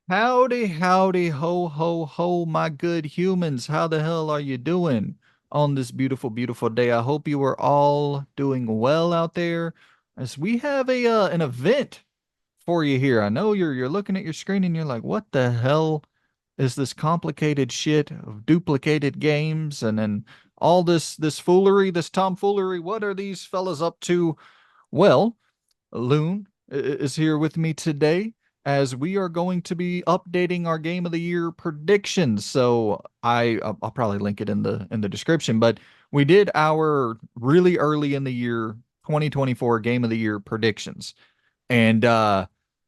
Howdy, howdy, ho, ho, ho, my good humans. How the hell are you doing on this beautiful, beautiful day? I hope you are all doing well out there as we have an event for you here. I know you're looking at your screen and you're like, what the hell is this complicated shit of duplicated games and then all this foolery, this tomfoolery? What are these fellas up to? Well, Loon is here with me today as we are going to be updating our game of the year predictions. So I'll probably link it in the description, but we did our really early in the year 2024 game of the year predictions. And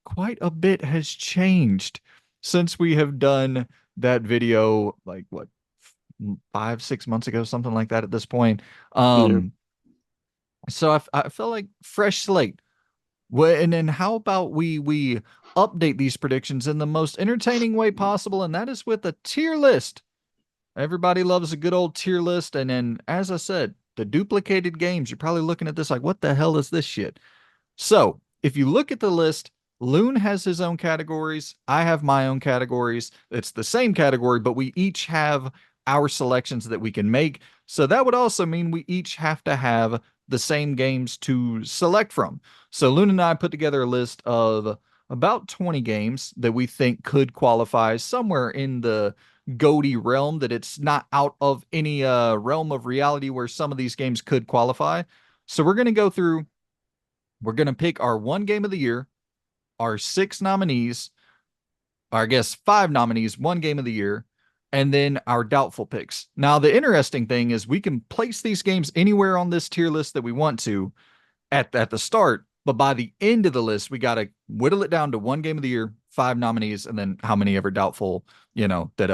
quite a bit has changed since we have done that video like what 5, 6 months ago, something like that at this point. Yeah. Um so I feel like fresh slate. Well, and then how about we update these predictions in the most entertaining way possible, and that is with a tier list. Everybody loves a good old tier list, and then as I said, the duplicated games, you're probably looking at this like, what the hell is this shit? So, if you look at the list, Loon has his own categories. I have my own categories. It's the same category, but we each have our selections that we can make. So that would also mean we each have to have the same games to select from. So Loon and I put together a list of about 20 games that we think could qualify somewhere in the GOTY realm, that it's not out of any realm of reality where some of these games could qualify. So we're going to go through, we're going to pick our one game of the year, our six nominees, or I guess five nominees, one game of the year, and then our doubtful picks. Now, the interesting thing is we can place these games anywhere on this tier list that we want to at the start, but by the end of the list, we got to whittle it down to one game of the year, five nominees, and then how many ever doubtful, that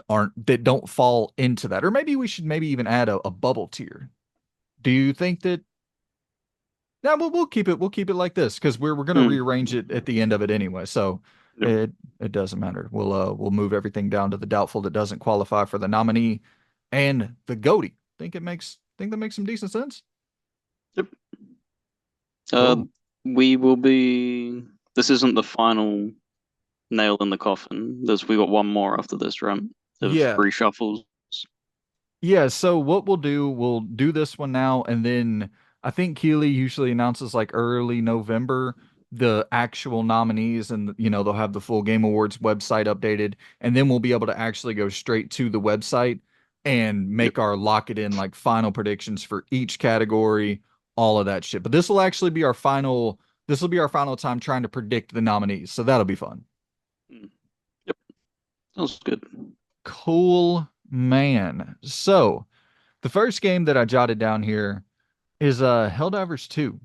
aren't that don't fall into that. Or maybe we should maybe even add a bubble tier. Do you think that Yeah, we'll keep it like this because we're gonna Mm. rearrange it at the end of it anyway. So Yep. it doesn't matter. We'll move everything down to the doubtful that doesn't qualify for the nominee and the GOTY. Think that makes some decent sense. Yep. Uh, Cool. we will be. This isn't the final nail in the coffin. We got one more after this round of Yeah. reshuffles. Yeah, so what we'll do this one now, and then I think Keeley usually announces like early November the actual nominees, and they'll have the full Game Awards website updated, and then we'll be able to actually go straight to the website and Yep. make our lock it in like final predictions for each category, all of that shit. But this will be our final time trying to predict the nominees, so that'll be fun. Mm. Yep. Sounds good. Cool, man. So the first game that I jotted down here is Helldivers 2.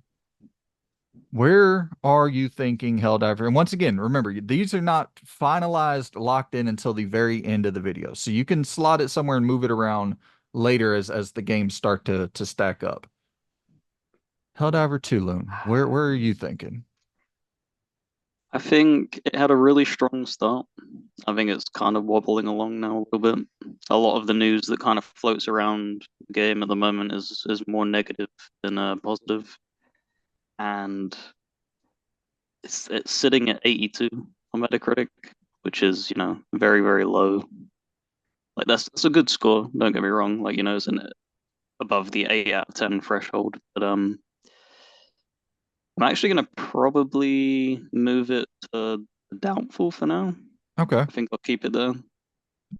Where are you thinking Helldiver? And once again, remember, these are not finalized, locked in until the very end of the video. So you can slot it somewhere and move it around later as the games start to stack up. Helldiver 2, Loon. Where are you thinking? I think it had a really strong start. I think it's kind of wobbling along now a little bit. A lot of the news that kind of floats around the game at the moment is more negative than positive, and it's sitting at 82 on Metacritic, which is, very, very low. Like that's a good score, don't get me wrong. Like, it's above the 8 out of 10 threshold. But I'm actually gonna probably move it to doubtful for now. Okay. I think I'll keep it there.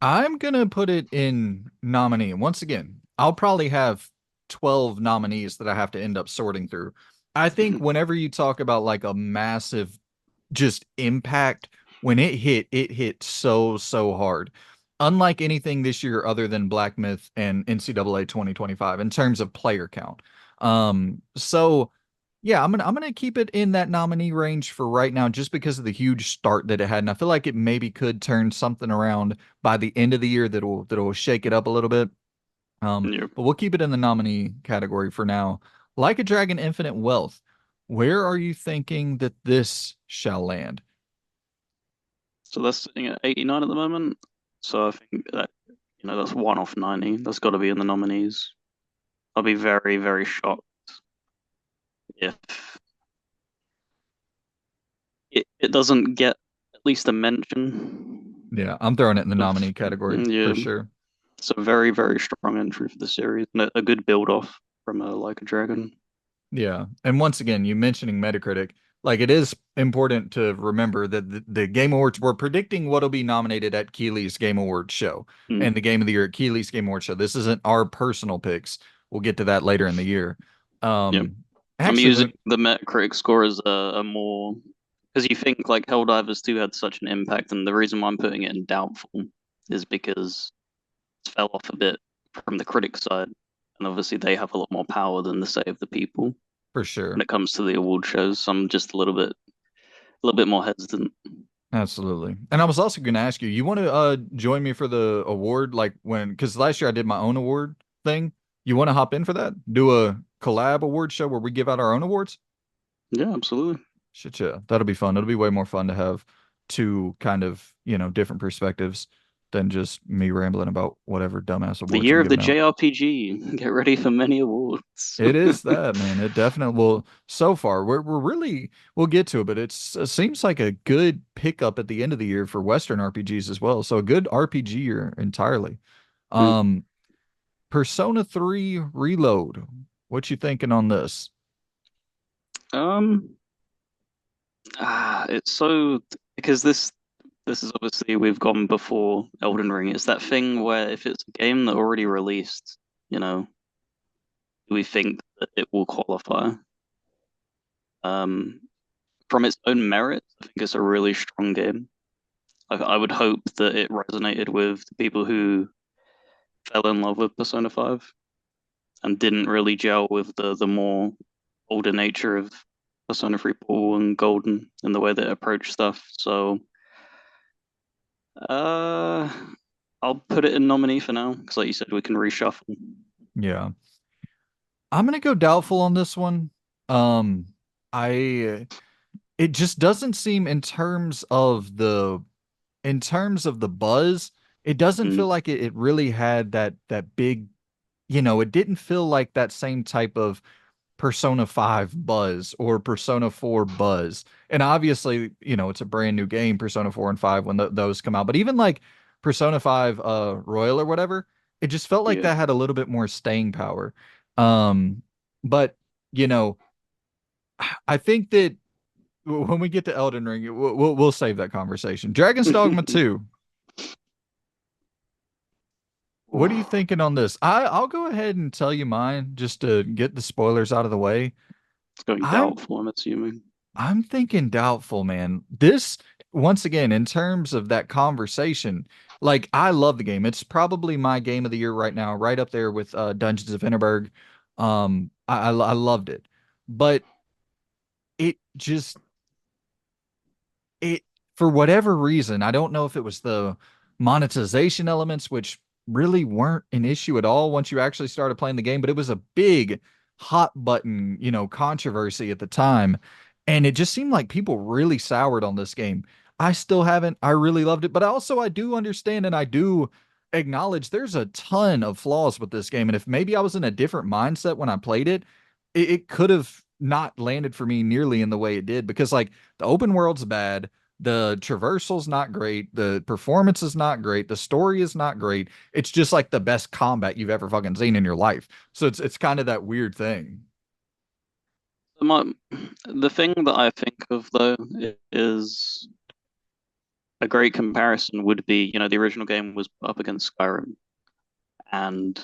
I'm gonna put it in nominee. And once again, I'll probably have 12 nominees that I have to end up sorting through. I think whenever you talk about like a massive just impact, when it hit so hard. Unlike anything this year other than Black Myth and NCAA 2025 in terms of player count. So yeah, I'm gonna keep it in that nominee range for right now just because of the huge start that it had. And I feel like it maybe could turn something around by the end of the year that'll shake it up a little bit. Yeah. But we'll keep it in the nominee category for now. Like a Dragon Infinite Wealth, where are you thinking that this shall land? So that's sitting at 89 at the moment. So I think that, that's one off 90. That's got to be in the nominees. I'll be very, very shocked if it doesn't get at least a mention Yeah, I'm throwing it in the of nominee category for yeah. sure. It's a very, very strong entry for the series and a good build off from Like a Dragon. Yeah. And once again, you mentioning Metacritic, like it is important to remember that the Game Awards, we're predicting what'll be nominated at Keeley's Game Awards show and the Mm, Game of the Year at Keeley's Game Awards show. This isn't our personal picks. We'll get to that later in the year. yeah. Um, I'm actually, using the Metacritic score as a more because you think like Helldivers 2 had such an impact, and the reason why I'm putting it in doubtful is because it fell off a bit from the critic side, and obviously they have a lot more power than the say of the people for when sure. it comes to the award shows. So I'm just a little bit more hesitant. Absolutely. And I was also going to ask you, you want to join me for the award like when cuz last year I did my own award thing. You want to hop in for that? Do a collab award show where we give out our own awards? Yeah, absolutely. Shit, yeah. That'll be fun. It'll be way more fun to have two kind of, different perspectives than just me rambling about whatever dumbass The awards I'm year of the giving out. JRPG. Get ready for many awards. It is that, man. It definitely will. So far, we're really we'll get to it, but it seems like a good pickup at the end of the year for Western RPGs as well. So a good RPG year entirely. Mm. Um, Persona 3 Reload. What you thinking on this? Um, it's so because this is obviously we've gone before Elden Ring. It's that thing where if it's a game that already released, you know, do we think that it will qualify? Um, from its own merit, I think it's a really strong game. I would hope that it resonated with the people who fell in love with Persona 5 and didn't really gel with the more older nature of Persona 3 Portal and Golden and the way they approach stuff. So, uh, I'll put it in nominee for now because, like you said, we can reshuffle. Yeah. I'm gonna go doubtful on this one. Um, I it just doesn't seem in terms of the buzz, it doesn't feel Mm, like it really had that big, it didn't feel like that same type of Persona 5 buzz or Persona 4 buzz. And obviously, it's a brand new game, Persona 4 and 5 when those come out. But even like Persona 5 Royal or whatever, it just felt like yeah. that had a little bit more staying power. Um, but you know, I think that when we get to Elden Ring, we'll save that conversation. Dragon's Dogma 2. What are you It's thinking on this? I'll go ahead and tell you mine just to get the spoilers out of the way. going I'm doubtful, I'm assuming. I'm thinking doubtful, man. This, once again, in terms of that conversation, like I love the game. It's probably my game of the year right now, right up there with Dungeons of Hinterberg. I loved it, but it just it for whatever reason, I don't know if it was the monetization elements, which really weren't an issue at all once you actually started playing the game, but it was a big hot button, controversy at the time. And it just seemed like people really soured on this game. I still haven't. I really loved it, but also I do understand and I do acknowledge there's a ton of flaws with this game. And if maybe I was in a different mindset when I played it, it could have not landed for me nearly in the way it did because like the open world's bad. The traversal's not great. The performance is not great. The story is not great. It's just like the best combat you've ever fucking seen in your life. So it's kind of that weird thing. My, the thing that I think of though is a great comparison would be, the original game was up against Skyrim, and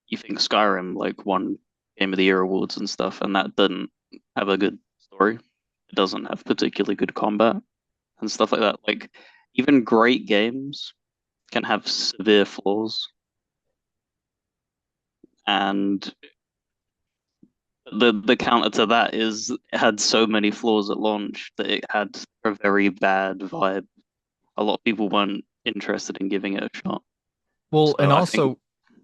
you think Skyrim like won Game of the Year awards and stuff, and that didn't have a good story. It doesn't have particularly good combat and stuff like that. Like even great games can have severe flaws, and the counter to that is it had so many flaws at launch that it had a very bad vibe. A lot of people weren't interested in giving it a shot. Well, So and I think also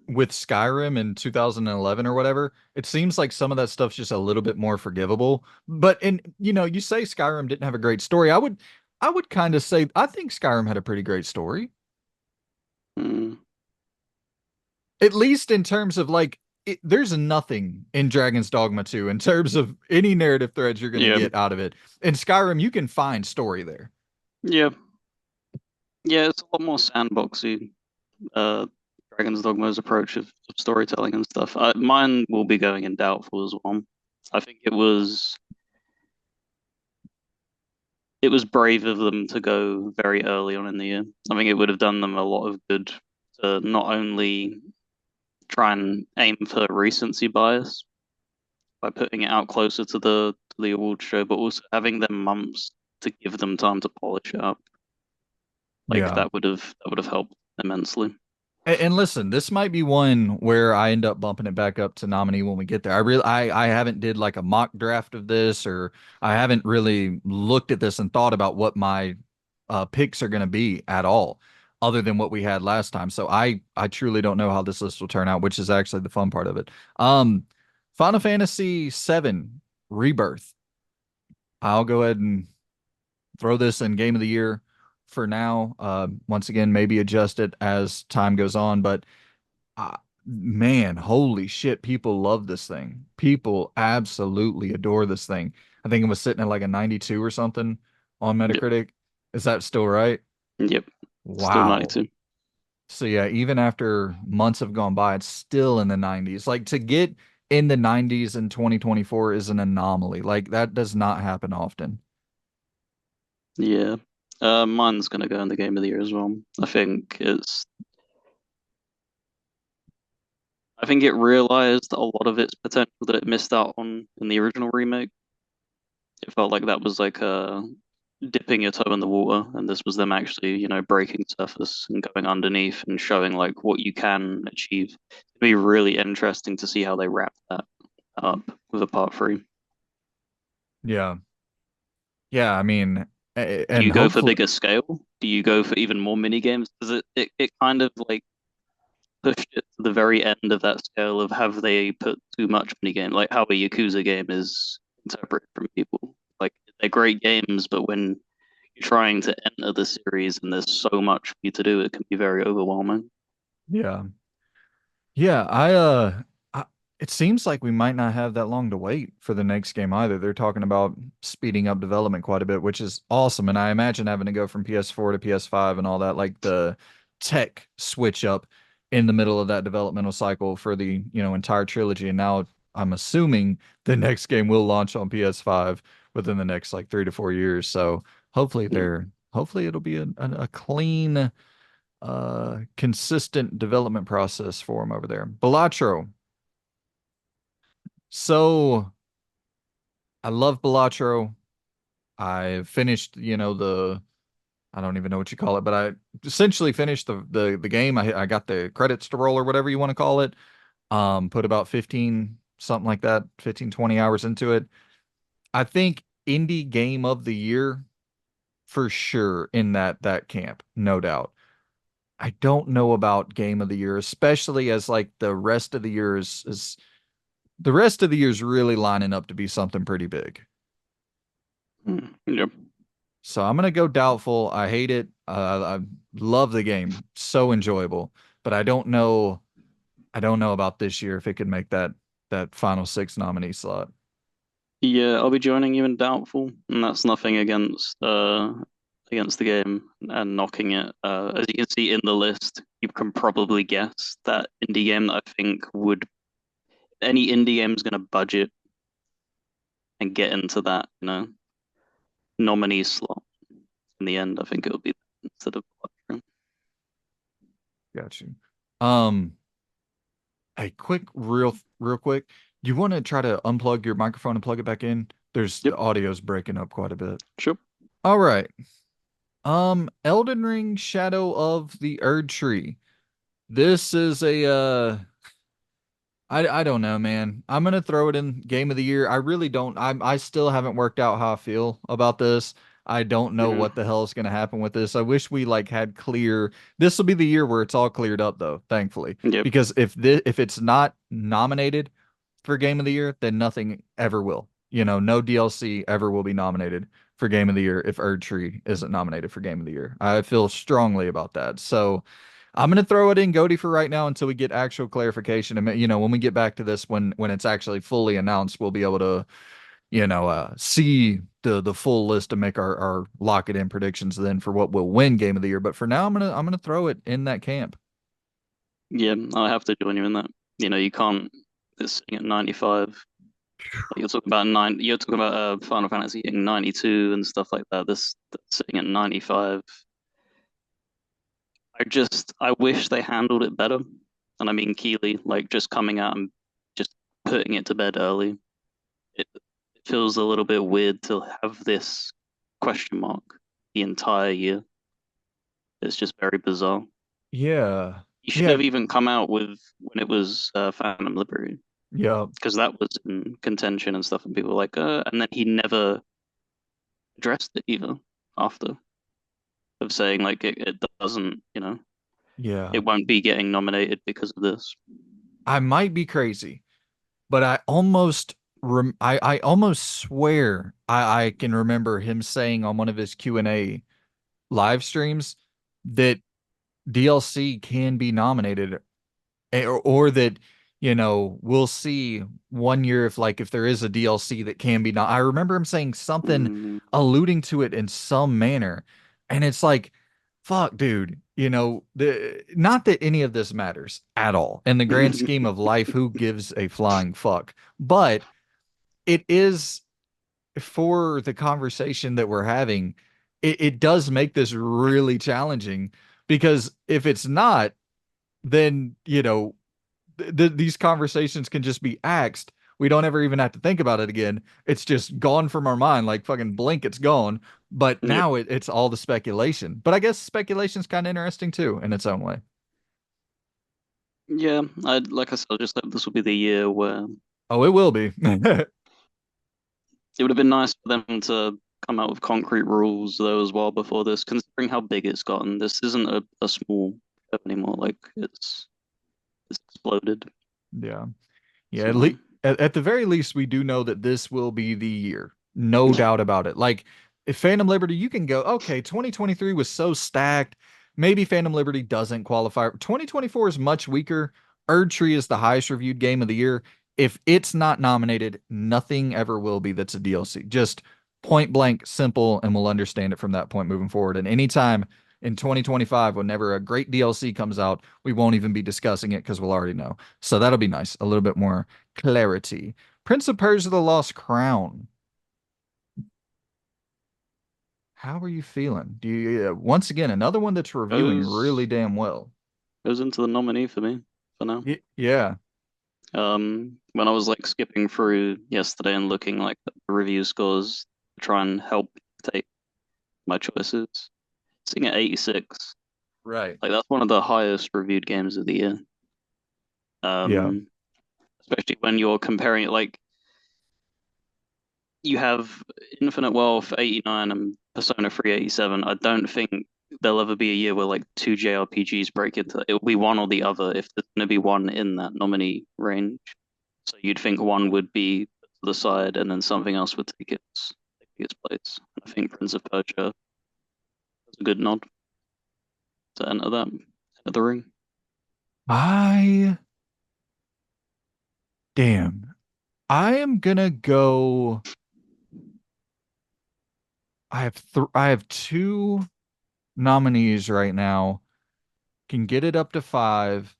with Skyrim in 2011 or whatever, it seems like some of that stuff's just a little bit more forgivable. But you say Skyrim didn't have a great story. I would kind of say I think Skyrim had a pretty great story. mm, At least in terms of like there's nothing in Dragon's Dogma 2 in terms of any narrative threads you're going to yeah, get out of it. In Skyrim, you can find story there. yeah. Yeah, it's a lot more sandboxy. Uh, Dragon's Dogma's approach of storytelling and stuff. Mine will be going in doubtful as well. I think it was brave of them to go very early on in the year. I think it would have done them a lot of good to not only try and aim for recency bias by putting it out closer to the award show, but also having them months to give them time to polish it up. Like Yeah. that would have helped immensely. And listen, this might be one where I end up bumping it back up to nominee when we get there. I haven't did like a mock draft of this, or I haven't really looked at this and thought about what my picks are going to be at all, other than what we had last time. So I truly don't know how this list will turn out, which is actually the fun part of it. Um, Final Fantasy VII Rebirth. I'll go ahead and throw this in game of the year for now. Once again, maybe adjust it as time goes on, but uh, man, holy shit, people love this thing. People absolutely adore this thing. I think it was sitting at like a 92 or something on Yep, Metacritic. Is that still right? yep. Still Wow. 92. So yeah, even after months have gone by, it's still in the 90s. Like to get in the 90s in 2024 is an anomaly. Like that does not happen often. Yeah. Mine's gonna go in the game of the year as well. I think it realized a lot of its potential that it missed out on in the original remake. It felt like that was like dipping your toe in the water, and this was them actually, breaking surface and going underneath and showing like what you can achieve. It'd be really interesting to see how they wrap that up with a part three. Yeah. Yeah, I mean, Do and you go for hopefully, bigger scale? Do you go for even more mini games? Because it kind of like pushed it to the very end of that scale of have they put too much mini game? Like how a Yakuza game is interpreted from people. Like they're great games, but when you're trying to enter the series and there's so much for you to do, it can be very overwhelming. yeah. Yeah, I, it seems like we might not have that long to wait for the next game either. They're talking about speeding up development quite a bit, which is awesome. And I imagine having to go from PS4 to PS5 and all that, like the tech switch up in the middle of that developmental cycle for the, entire trilogy. And now I'm assuming the next game will launch on PS5 within the next like 3 to 4 years. So Yeah. hopefully it'll be a clean consistent development process for him over there. Balatro. So I love Balatro. I finished, I don't even know what you call it, but I essentially finished the game. I got the credits to roll or whatever you want to call it. Put about 15 something like that, 15 20 hours into it. I think indie game of the year for sure in that camp, no doubt. I don't know about game of the year, especially as like the rest of the year is the rest of the year's really lining up to be something pretty big. Yep. So I'm gonna go doubtful. I hate it. I love the game, so enjoyable, but I don't know. I don't know about this year if it could make that final six nominee slot. Yeah, I'll be joining you in Doubtful, and that's nothing against the game and knocking it. As you can see in the list, you can probably guess that indie game that I think would any indie game is going to budget and get into that, nominee slot. In the end, I think it'll be instead of Electro. Got you. Um, hey, real quick. You want to try to unplug your microphone and plug it back in? There's Yep, the audio's breaking up quite a bit. sure. All right. Elden Ring Shadow of the Erd Tree. This is a I don't know, man. I'm gonna throw it in game of the year. I really don't. I still haven't worked out how I feel about this. I don't know Yeah, what the hell is gonna happen with this. I wish we like had clear. This will be the year where it's all cleared up, though. Thankfully, yep. because if it's not nominated for game of the year, then nothing ever will. No DLC ever will be nominated for game of the year if Erd Tree isn't nominated for game of the year. I feel strongly about that. So. I'm gonna throw it in GOTY for right now until we get actual clarification. And when we get back to this, when it's actually fully announced, we'll be able to, see the full list to make our lock it in predictions then for what will win game of the year. But for now, I'm gonna throw it in that camp. Yeah, I have to join you in that. You can't. It's sitting at 95. Like you're talking about nine. You're talking about Final Fantasy hitting 92 and stuff like that. This that's sitting at 95. I wish they handled it better. And I mean Keeley, like just coming out and just putting it to bed early. It feels a little bit weird to have this question mark the entire year. It's just very bizarre. Yeah. He should Yeah. have even come out with when it was Phantom Liberty Yeah. because that was in contention and stuff, and people were like, and then he never addressed it either after of saying like it doesn't, Yeah. it won't be getting nominated because of this. I might be crazy, but I almost swear I can remember him saying on one of his Q&A live streams that DLC can be nominated, or that we'll see one year if there is a DLC that can be not. I remember him saying something Mm, alluding to it in some manner, and it's like, fuck, dude. The not that any of this matters at all in the grand scheme of life. Who gives a flying fuck? But it is for the conversation that we're having. It does make this really challenging because if it's not, then these conversations can just be axed. We don't ever even have to think about it again. It's just gone from our mind, like fucking blink, it's gone. But yeah, now it's all the speculation. But I guess speculation's kind of interesting too in its own way. yeah. I like I said, I just hope this will be the year where Oh, it will be. it would have been nice for them to come out with concrete rules though as well before this, considering how big it's gotten. This isn't a small show anymore. Like it's exploded. Yeah. Yeah, So at the very least, we do know that this will be the year. No doubt about it. Like, if Phantom Liberty, you can go, okay, 2023 was so stacked. Maybe Phantom Liberty doesn't qualify. 2024 is much weaker. Erdtree is the highest reviewed game of the year. If it's not nominated, nothing ever will be that's a DLC. Just point blank, simple, and we'll understand it from that point moving forward. And anytime in 2025, whenever a great DLC comes out, we won't even be discussing it because we'll already know. So that'll be nice. A little bit more clarity. Prince of Persia: The Lost Crown. How are you feeling? Do you once again another one that's reviewing really goes damn well? goes into the nominee for me for now. Yeah, When I was like skipping through yesterday and looking like at the review scores to try and help take my choices, sitting at 86, right. like that's one of the highest reviewed games of the year. Yeah. Um, Especially when you're comparing it, like you have Infinite Wealth 89 and Persona 3 87. I don't think there'll ever be a year where like two JRPGs break into it. It'll be one or the other if there's going to be one in that nominee range. So you'd think one would be to the side and then something else would take its place. I think Prince of Persia is a good nod to enter that at the ring. I damn. I am gonna go. I have two nominees right now. Can get it up to five.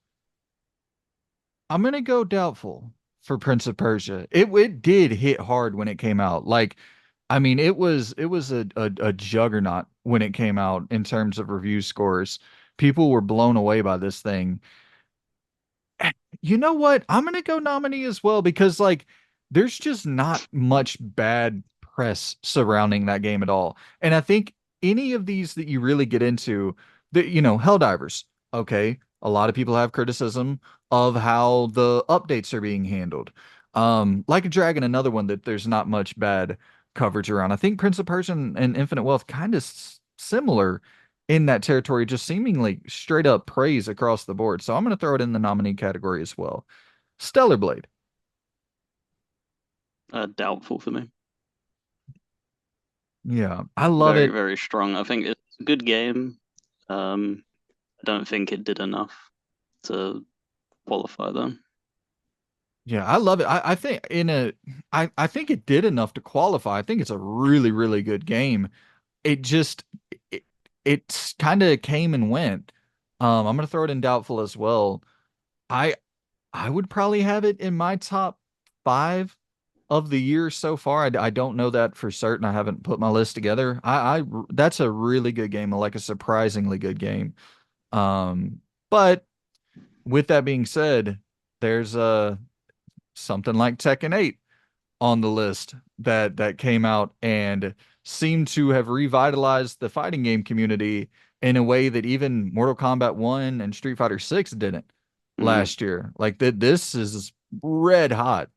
I'm gonna go doubtful for Prince of Persia. It did hit hard when it came out. Like, I mean, it was a juggernaut when it came out in terms of review scores. People were blown away by this thing. You know what? I'm gonna go nominee as well because there's just not much bad press surrounding that game at all. And I think any of these that you really get into, Helldivers, okay, a lot of people have criticism of how the updates are being handled. Like a Dragon, another one that there's not much bad coverage around. I think Prince of Persia and Infinite Wealth kind of similar in that territory, just seemingly straight up praise across the board. So I'm going to throw it in the nominee category as well. Stellar Blade. Doubtful for me. Yeah, I love Very, it. very strong. I think it's a good game. I don't think it did enough to qualify though. Yeah, I love it. I think I think it did enough to qualify. I think it's a really, really good game. It just it, it's kind of came and went. I'm gonna throw it in doubtful as well. I I would probably have it in my top five of the year so far. I don't know that for certain. I haven't put my list together. That's a really good game, like a surprisingly good game. But with that being said, there's something like Tekken 8 on the list that came out and seemed to have revitalized the fighting game community in a way that even Mortal Kombat 1 and Street Fighter 6 didn't Mm. last year. Like this is red hot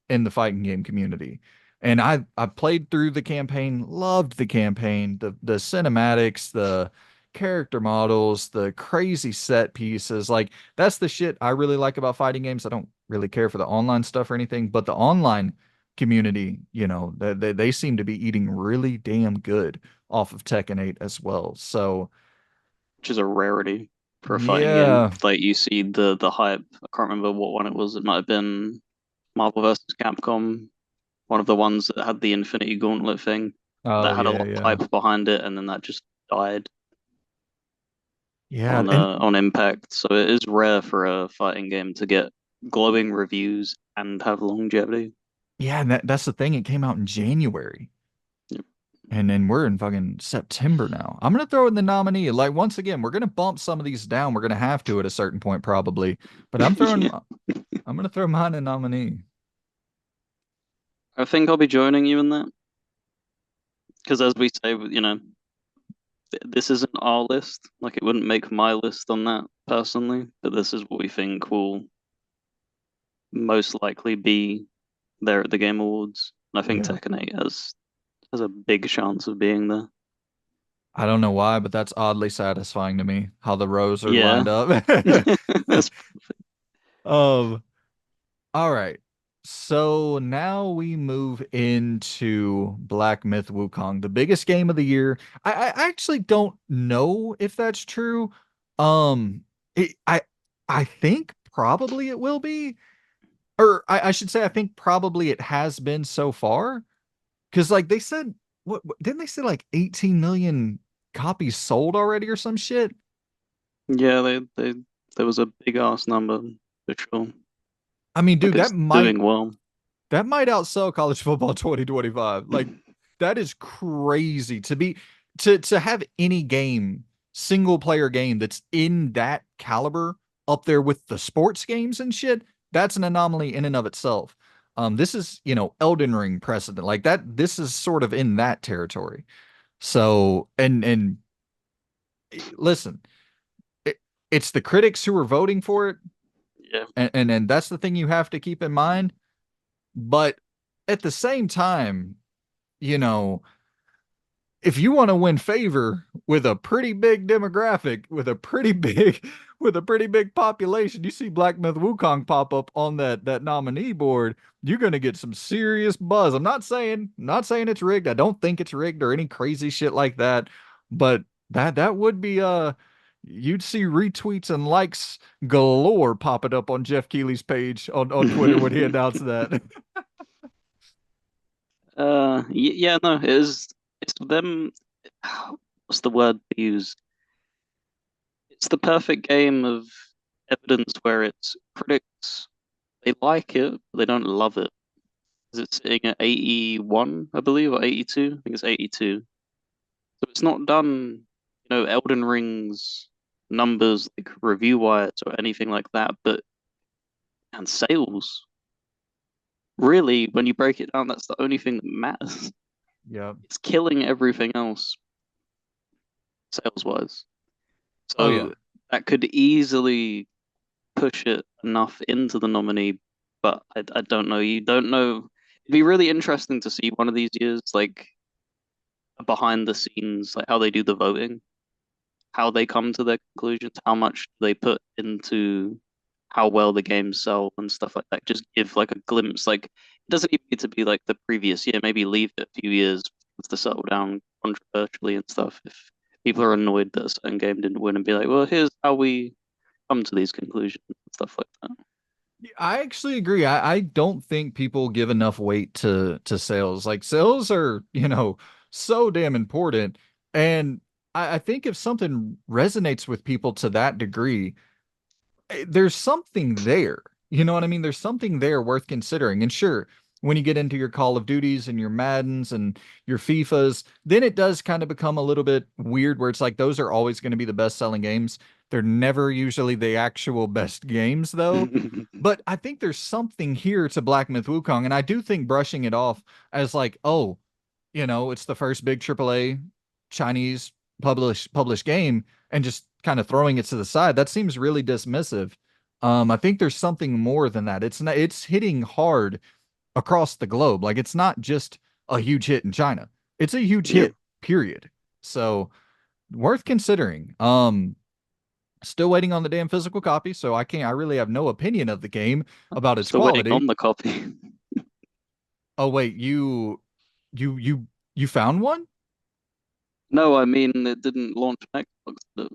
in the fighting game community. And I played through the campaign, loved the campaign, the cinematics, the character models, the crazy set pieces. Like that's the shit I really like about fighting games. I don't really care for the online stuff or anything, but the online community, they seem to be eating really damn good off of Tekken 8 as well. So, Which is a rarity for a fighting game. yeah. Like you see the hype. I can't remember what one it was. It might have been Marvel vs. Capcom, one of the ones that had the Infinity Gauntlet thing Oh that had a yeah, lot of yeah. hype behind it, and then that just died Yeah, and on impact. So it is rare for a fighting game to get glowing reviews and have longevity. yeah, and that's the thing. It came out in January. Yep. And then we're in fucking September now. I'm gonna throw in the nominee. Like once again, we're gonna bump some of these down. We're gonna have to at a certain point probably. But Yeah. I'm gonna throw mine in nominee. I think I'll be joining you in that because, as we say, this isn't our list. Like, it wouldn't make my list on that personally, but this is what we think will most likely be there at the Game Awards. And I think Yeah. Tekken 8 has a big chance of being there. I don't know why, but that's oddly satisfying to me how the rows are Yeah. lined up. That's Um, all right. So now we move into Black Myth Wukong, the biggest game of the year. I actually don't know if that's true. Um, it, I think probably it will be, or I should say I think probably it has been so far. Because like they said, didn't they say like 18 million copies sold already or some shit? yeah, they there was a big ass number for sure. I mean, Like dude, it's doing well. that might outsell college football 2025. Like that is crazy to be to have any game, single player game that's in that caliber up there with the sports games and shit. That's an anomaly in and of itself. This is, Elden Ring precedent. Like that this is sort of in that territory. So, and listen, it, it's the critics who are voting for it, Yeah. and that's the thing you have to keep in mind. But at the same time, you know, if you want to win favor with a pretty big demographic, with a pretty big population, you see Black Myth Wukong pop up on that nominee board, you're gonna get some serious buzz. Not saying it's rigged. I don't think it's rigged or any crazy shit like that. But that would be you'd see retweets and likes galore popping up on Jeff Keighley's page on Twitter when he announced that. Yeah, no, it's them. What's the word to use? It's the perfect game of evidence where it's critics, they like it, but they don't love it. Is it sitting at 81, I believe, or 82? I think it's 82. So it's not done, Elden Ring's numbers like review wise or anything like that, but and sales. Really, when you break it down, that's the only thing that matters. Yeah. It's killing everything else sales wise. Oh So yeah. that could easily push it enough into the nominee, but I don't know. You don't know. It'd be really interesting to see one of these years, like behind the scenes, like how they do the voting, how they come to their conclusions, how much they put into how well the games sell and stuff like that. Just give like a glimpse. Like it doesn't even need to be like the previous year. Maybe leave it a few years to settle down controversially and stuff. If people are annoyed that a certain game didn't win, and be like, well, here's how we come to these conclusions and stuff like that. I actually agree. I don't think people give enough weight to sales. Like sales are, so damn important. And I think if something resonates with people to that degree, there's something there. You know what I mean? There's something there worth considering. And sure, when you get into your Call of Duties and your Maddens and your FIFAs, then it does kind of become a little bit weird where it's like those are always going to be the best selling games. They're never usually the actual best games, though. But I think there's something here to Black Myth Wukong. And I do think brushing it off as like, oh, it's the first big AAA Chinese published game and just kind of throwing it to the side, that seems really dismissive. I think there's something more than that. It's hitting hard across the globe. Like it's not just a huge hit in China. It's a huge Yeah, hit, period. So worth considering. Still waiting on the damn physical copy, so I really have no opinion of the game about its still waiting quality. on the copy. Oh wait, you you you found one? No, I mean it didn't launch on Xbox. But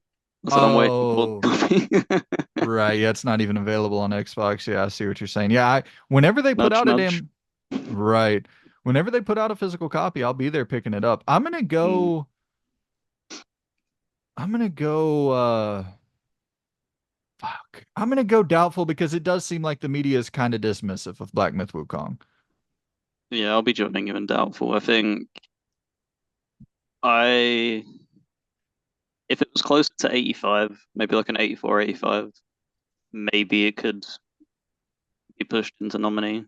I said I'm waiting for Oh, the copy. right. Yeah, it's not even available on Xbox. Yeah, I see what you're saying. Yeah, whenever they put Nudge, out a nudge. damn right, whenever they put out a physical copy, I'll be there picking it up. Mm. I'm gonna go fuck. I'm gonna go doubtful because it does seem like the media is kind of dismissive of Black Myth Wukong. Yeah, I'll be joining you in doubtful. I think I if it was closer to 85, maybe like an 84, 85, maybe it could be pushed into nominee.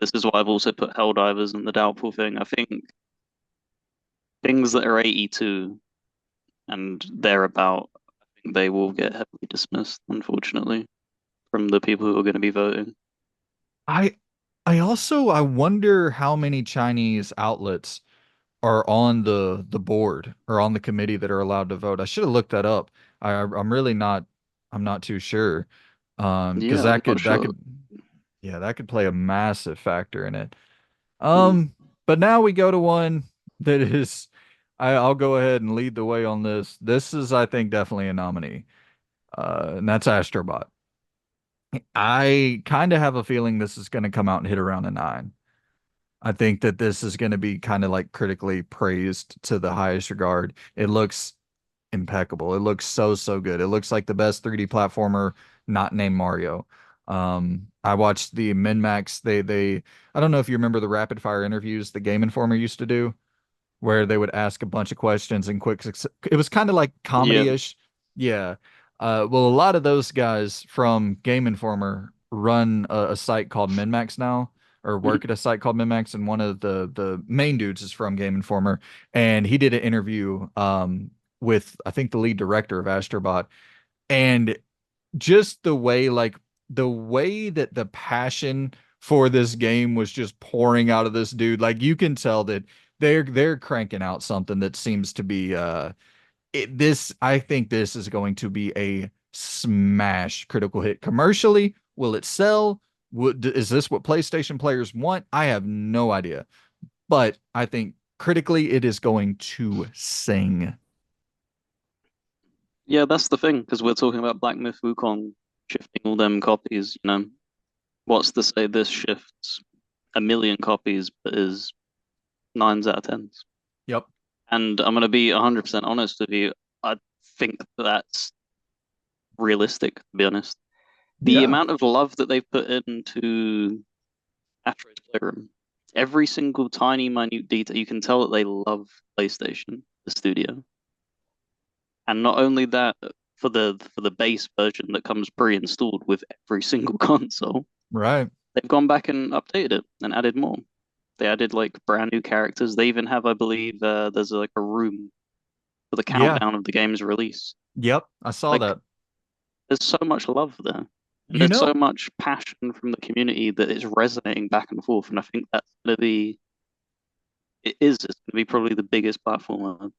This is why I've also put Helldivers and the doubtful thing. I think things that are 82 and thereabout, I think they will get heavily dismissed, unfortunately, from the people who are going to be voting. I I wonder how many Chinese outlets are on the board or on the committee that are allowed to vote. I should have looked that up. I'm really not I'm not too sure. Because Yeah, I'm not that sure. could yeah, that could play a massive factor in it. Mm. But now we go to one that is I'll go ahead and lead the way on this. This is, I think, definitely a nominee. And that's Astrobot. I kind of have a feeling this is going to come out and hit around a 9. I think that this is going to be kind of like critically praised to the highest regard. It looks impeccable. It looks so, so good. It looks like the best 3D platformer not named Mario. I watched the min-max. I don't know if you remember the rapid fire interviews the Game Informer used to do where they would ask a bunch of questions in quick success. It was kind of like Yeah. comedy-ish. Yeah. Well, a lot of those guys from Game Informer run a site called MinMax now, or Mhm. work at a site called MinMax, and one of the main dudes is from Game Informer, and he did an interview with I think the lead director of Astrobot, and just the way that the passion for this game was just pouring out of this dude, like you can tell that they're cranking out something that seems to be this I think this is going to be a smash critical hit commercially. Will it sell? Is this what PlayStation players want? I have no idea, but I think critically it is going to sing. Yeah, that's the thing, because we're talking about Black Myth Wukong shifting all them copies, you know. What's to say this shifts a million copies but is nines out of tens? Yep. And I'm going to be 100% honest with you. I think that's realistic, to be honest. The Yeah. amount of love that they've put into Astro's Playroom, every single tiny, minute detail, you can tell that they love PlayStation, the studio. And not only that, for the base version that comes pre-installed with every single console, Right. they've gone back and updated it and added more. They added like brand new characters. They even have, I believe, there's like a room for the Yeah. countdown of the game's release. Yep. I saw Like, that. there's so much love there. And You there's so know, much passion from the community that is resonating back and forth. And I think that's going to be, it's going to be probably the biggest platformer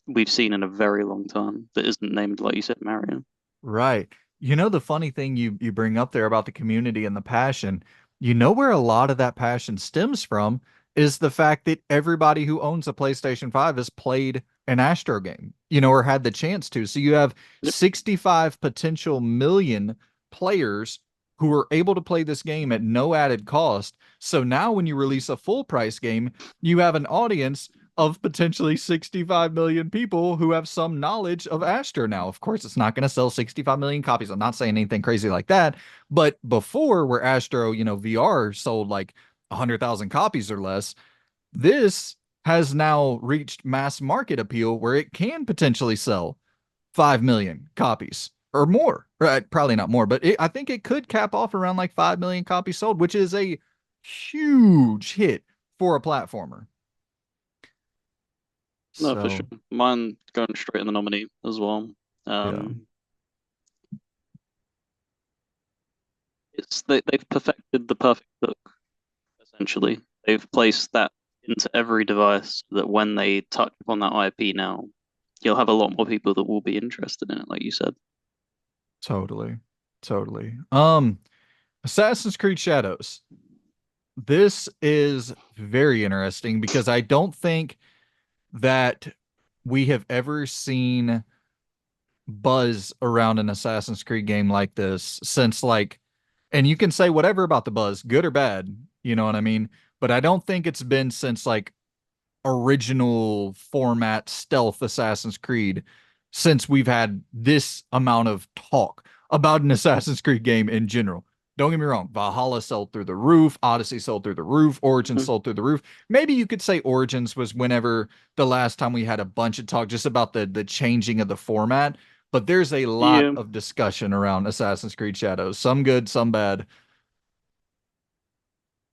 we've seen in a very long time that isn't named, like you said, Mario. right. You know the funny thing you bring up there about the community and the passion, where a lot of that passion stems from is the fact that everybody who owns a PlayStation 5 has played an Astro game, or had the chance to. So you have Yep. 65 potential million players who are able to play this game at no added cost. So now when you release a full price game, you have an audience of potentially 65 million people who have some knowledge of Astro now. Of course, it's not going to sell 65 million copies. I'm not saying anything crazy like that. But before, where Astro, VR sold like 100,000 copies or less, this has now reached mass market appeal where it can potentially sell 5 million copies or more. Right? Probably not more, but I think it could cap off around like 5 million copies sold, which is a huge hit for a platformer. No, for sure. So, Mine going straight in the nominee as well. yeah, Um, they've perfected the perfect hook, essentially. They've placed that into every device that when they touch upon that IP now, you'll have a lot more people that will be interested in it, like you said. totally. Totally. Assassin's Creed Shadows. This is very interesting because I don't think that we have ever seen buzz around an Assassin's Creed game like this since like, and you can say whatever about the buzz, good or bad, you know what I mean? But I don't think it's been since like original format stealth Assassin's Creed since we've had this amount of talk about an Assassin's Creed game in general. Don't get me wrong, Valhalla sold through the roof, Odyssey sold through the roof, Origins Mhm. sold through the roof. Maybe you could say Origins was whenever the last time we had a bunch of talk just about the changing of the format, but there's a lot Yeah, of discussion around Assassin's Creed Shadows, some good, some bad.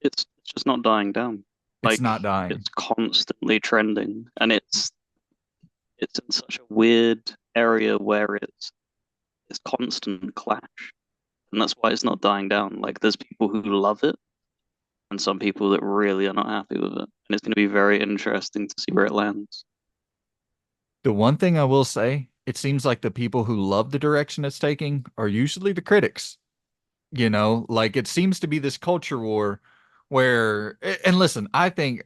it's just not dying down. It's not Like dying. it's constantly trending, and it's in such a weird area where it's constant clash, and that's why it's not dying down. Like there's people who love it, and some people that really are not happy with it, and it's going to be very interesting to see where it lands. The one thing I will say, it seems like the people who love the direction it's taking are usually the critics. Like it seems to be this culture war where, and listen, I think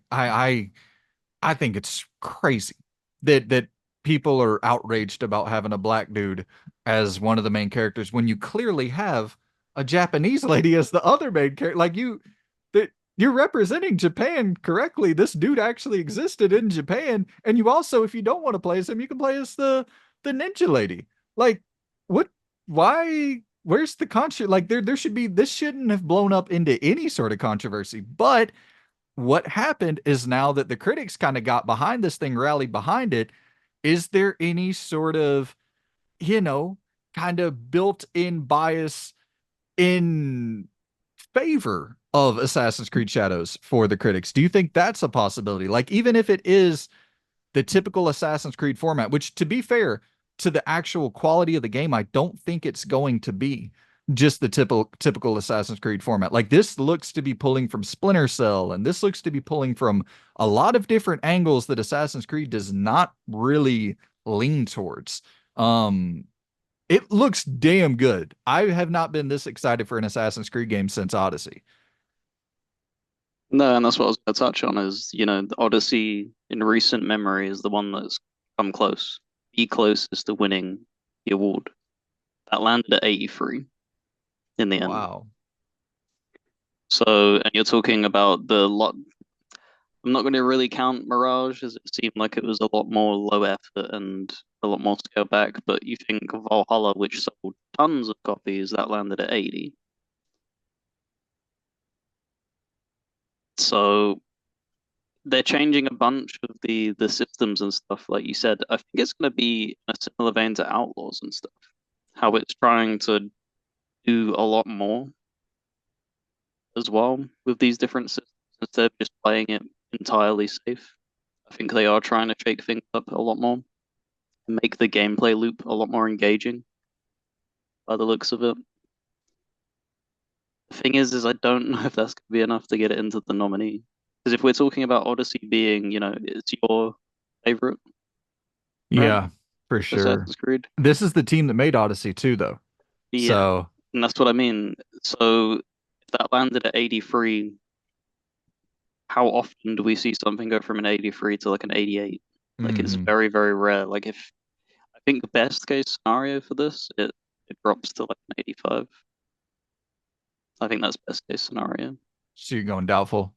it's crazy that people are outraged about having a black dude as one of the main characters when you clearly have a Japanese lady as the other main character. Like that you're representing Japan correctly. This dude actually existed in Japan, and you also, if you don't want to play as him, you can play as the ninja lady. Like, what? Why? Where's the contra? Like, there should be this shouldn't have blown up into any sort of controversy, but what happened is now that the critics kind of got behind this thing, rallied behind it, is there any sort of, you know, kind of built-in bias in favor of Assassin's Creed Shadows for the critics? Do you think that's a possibility? Like, even if it is the typical Assassin's Creed format, which to be fair to the actual quality of the game, I don't think it's going to be just the typical Assassin's Creed format. Like this looks to be pulling from Splinter Cell, and this looks to be pulling from a lot of different angles that Assassin's Creed does not really lean towards. Um, it looks damn good. I have not been this excited for an Assassin's Creed game since Odyssey. No, and that's what I was going to touch on is, the Odyssey in recent memory is the one that's come close, the closest to winning the award. That landed at 83 in the end. Wow. So, and you're talking about the lot. I'm not going to really count Mirage as it seemed like it was a lot more low effort and a lot more scaled back. But you think of Valhalla, which sold tons of copies, that landed at 80. So they're changing a bunch of the systems and stuff, like you said. I think it's going to be a similar vein to Outlaws and stuff. How it's trying to do a lot more as well with these different systems instead of just playing it entirely safe. I think they are trying to shake things up a lot more and make the gameplay loop a lot more engaging by the looks of it. The thing is I don't know if that's going to be enough to get it into the nominee. Because if we're talking about Odyssey being, it's your favorite, right? Yeah, for sure. Assassin's Creed. This is the team that made Odyssey too, though. Yeah, So, and that's what I mean. So if that landed at 83, how often do we see something go from an 83 to like an 88? Like it's mhm. very, very rare. Like if I think the best case scenario for this, it drops to like an 85. I think that's best case scenario. So you're going doubtful.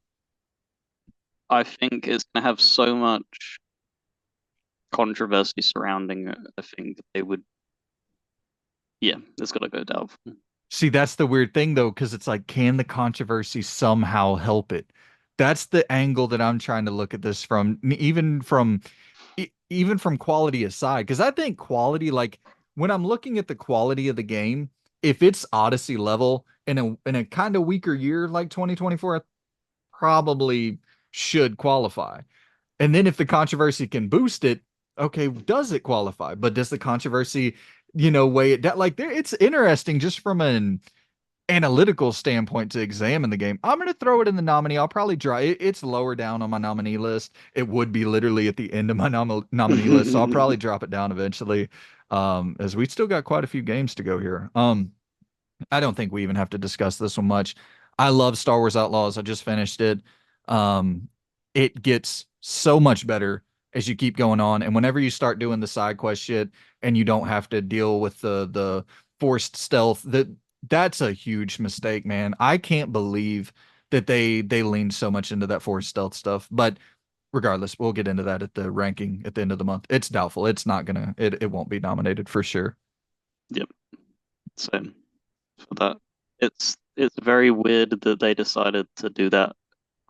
I think it's going to have so much controversy surrounding it. I think they would, yeah, it's got to go doubtful. See, that's the weird thing though, because it's like, can the controversy somehow help it? That's the angle that I'm trying to look at this from, even from quality aside, because I think quality, like when I'm looking at the quality of the game, if it's Odyssey level in a kind of weaker year like 2024, I probably should qualify. And then if the controversy can boost it, okay, does it qualify? But does the controversy, weigh it down? Like there, it's interesting just from an analytical standpoint to examine the game. I'm going to throw it in the nominee. I'll probably draw it. It's lower down on my nominee list. It would be literally at the end of my nominee list. So I'll probably drop it down eventually. As we still got quite a few games to go here. I don't think we even have to discuss this one much. I love Star Wars Outlaws. I just finished it. Um, it gets so much better as you keep going on, and whenever you start doing the side quest shit, and you don't have to deal with the forced stealth, that's a huge mistake, man. I can't believe that they leaned so much into that forced stealth stuff. But regardless, we'll get into that at the ranking at the end of the month. It's doubtful. It's not gonna. It won't be nominated for sure. Yep, same for that. It's very weird that they decided to do that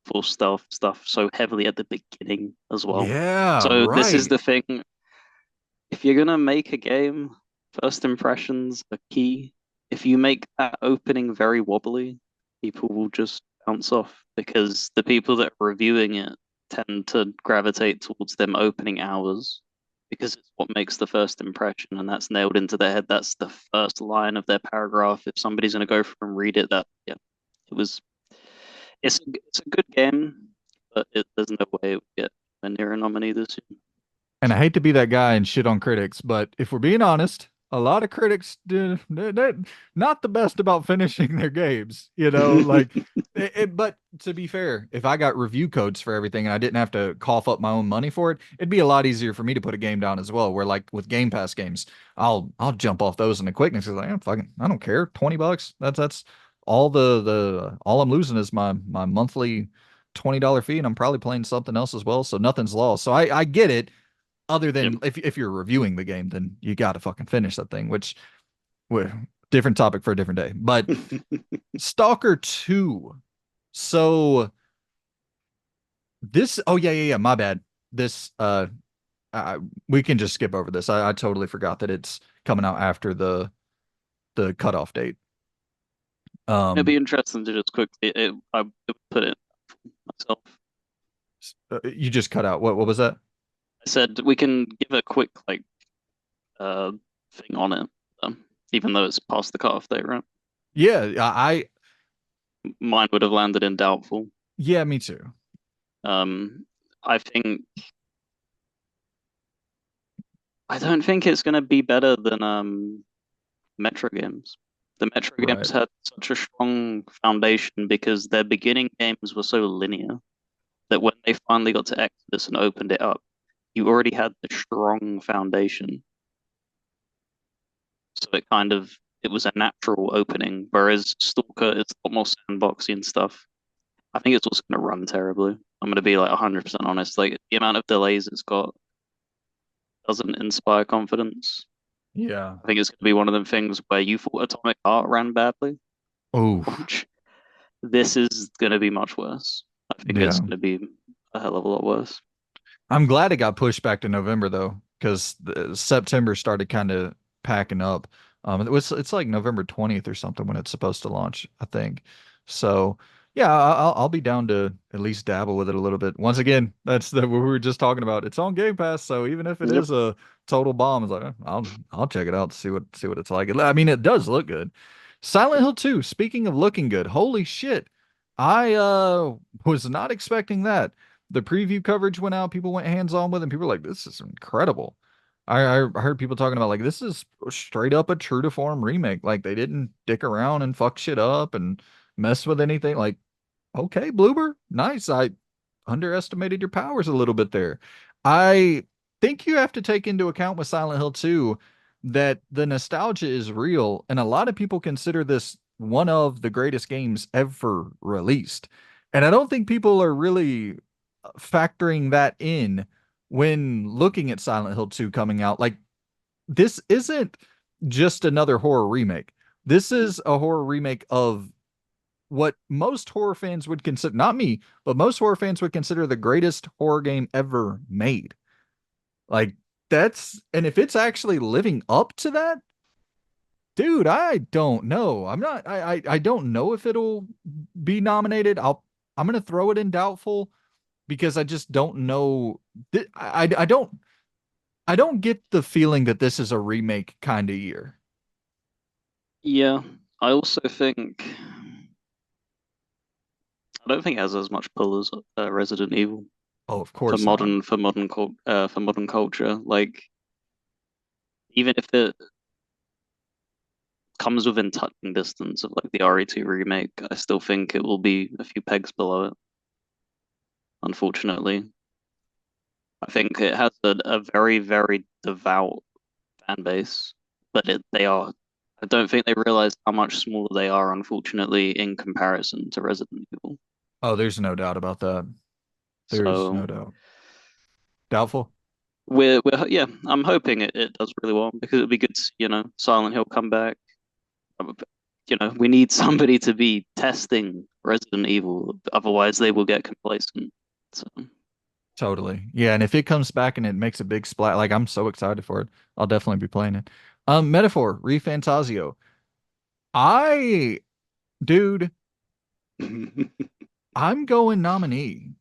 full stealth stuff so heavily at the beginning as well. Yeah, So this is right. the thing. If you're gonna make a game, first impressions are key. If you make that opening very wobbly, people will just bounce off because the people that are reviewing it tend to gravitate towards them opening hours because it's what makes the first impression and that's nailed into their head. That's the first line of their paragraph. If somebody's gonna go through and read it, that yeah, it was it's a good game, but there's no way it would get near a nominee this year. And I hate to be that guy and shit on critics, but if we're being honest, a lot of critics they're not the best about finishing their games, like but to be fair, if I got review codes for everything and I didn't have to cough up my own money for it, it'd be a lot easier for me to put a game down as well. Where like with Game Pass games, I'll jump off those in the quickness because like, I don't care. $20. That's all the all I'm losing is my monthly $20 fee, and I'm probably playing something else as well. So nothing's lost. So I get it, other Yep. than if you're reviewing the game, then you got to fucking finish that thing, which we're different topic for a different day. But Stalker 2. So this, oh yeah, my bad. This, we can just skip over this. I totally forgot that it's coming out after the cutoff date. It'd be Um, interesting to just quickly, I would put it myself. you just cut out. What was that? I said we can give a quick like uh thing on it, even though it's past the cutoff date, right? Yeah, I Mine would have landed in doubtful. yeah, me too. I think I don't think it's gonna be better than Metro games. The Metro Right. games had such a strong foundation because their beginning games were so linear that when they finally got to Exodus and opened it up, you already had the strong foundation. So it was a natural opening, whereas Stalker is a lot more sandboxy and stuff. I think it's also going to run terribly. I'm going to be like 100% honest. Like the amount of delays it's got doesn't inspire confidence. Yeah. I think it's going to be one of them things where you thought Atomic Heart ran badly. Oh, Watch, this is going to be much worse. I think it's yeah. going to be a hell of a lot worse. I'm glad it got pushed back to November though, because September started kind of packing up. It's like November 20th or something when it's supposed to launch, I think. So yeah, I'll be down to at least dabble with it a little bit. Once again, that's what we were just talking about. It's on Game Pass, so even if it Yep. is a total bomb, it's like I'll check it out to see what it's like. I mean, it does look good. Silent Hill 2, speaking of looking good, holy shit. I was not expecting that. The preview coverage went out, people went hands on with it, and people were like, this is incredible. I heard people talking about like this is straight up a true to form remake. Like they didn't dick around and fuck shit up and mess with anything. Like, okay, Bloober, nice. I underestimated your powers a little bit there. I think you have to take into account with Silent Hill 2 that the nostalgia is real, and a lot of people consider this one of the greatest games ever released. And I don't think people are really factoring that in when looking at Silent Hill 2 coming out. Like, this isn't just another horror remake. This is a horror remake of what most horror fans would consider, not me, but most horror fans would consider the greatest horror game ever made. Like, and if it's actually living up to that, dude, I don't know. I don't know if it'll be nominated. I'm gonna throw it in doubtful because I just don't know. I don't get the feeling that this is a remake kind of year. Yeah, I also think I don't think it has as much pull as Resident Evil Oh, of for course not. modern culture. Like even if it comes within touching distance of like the RE2 remake, I still think it will be a few pegs below it. Unfortunately, I think it has a very very devout fan base, but they are. I don't think they realize how much smaller they are, unfortunately, in comparison to Resident Evil. Oh, there's no doubt about that. There's So no doubt. Doubtful. we're yeah, I'm hoping it does really well because it'd be good to see, Silent Hill come back. We need somebody to be testing Resident Evil, otherwise they will get complacent. So Totally. Yeah, and if it comes back and it makes a big splat, like I'm so excited for it. I'll definitely be playing it. Metaphor, ReFantasio. I, dude, I'm going nominee.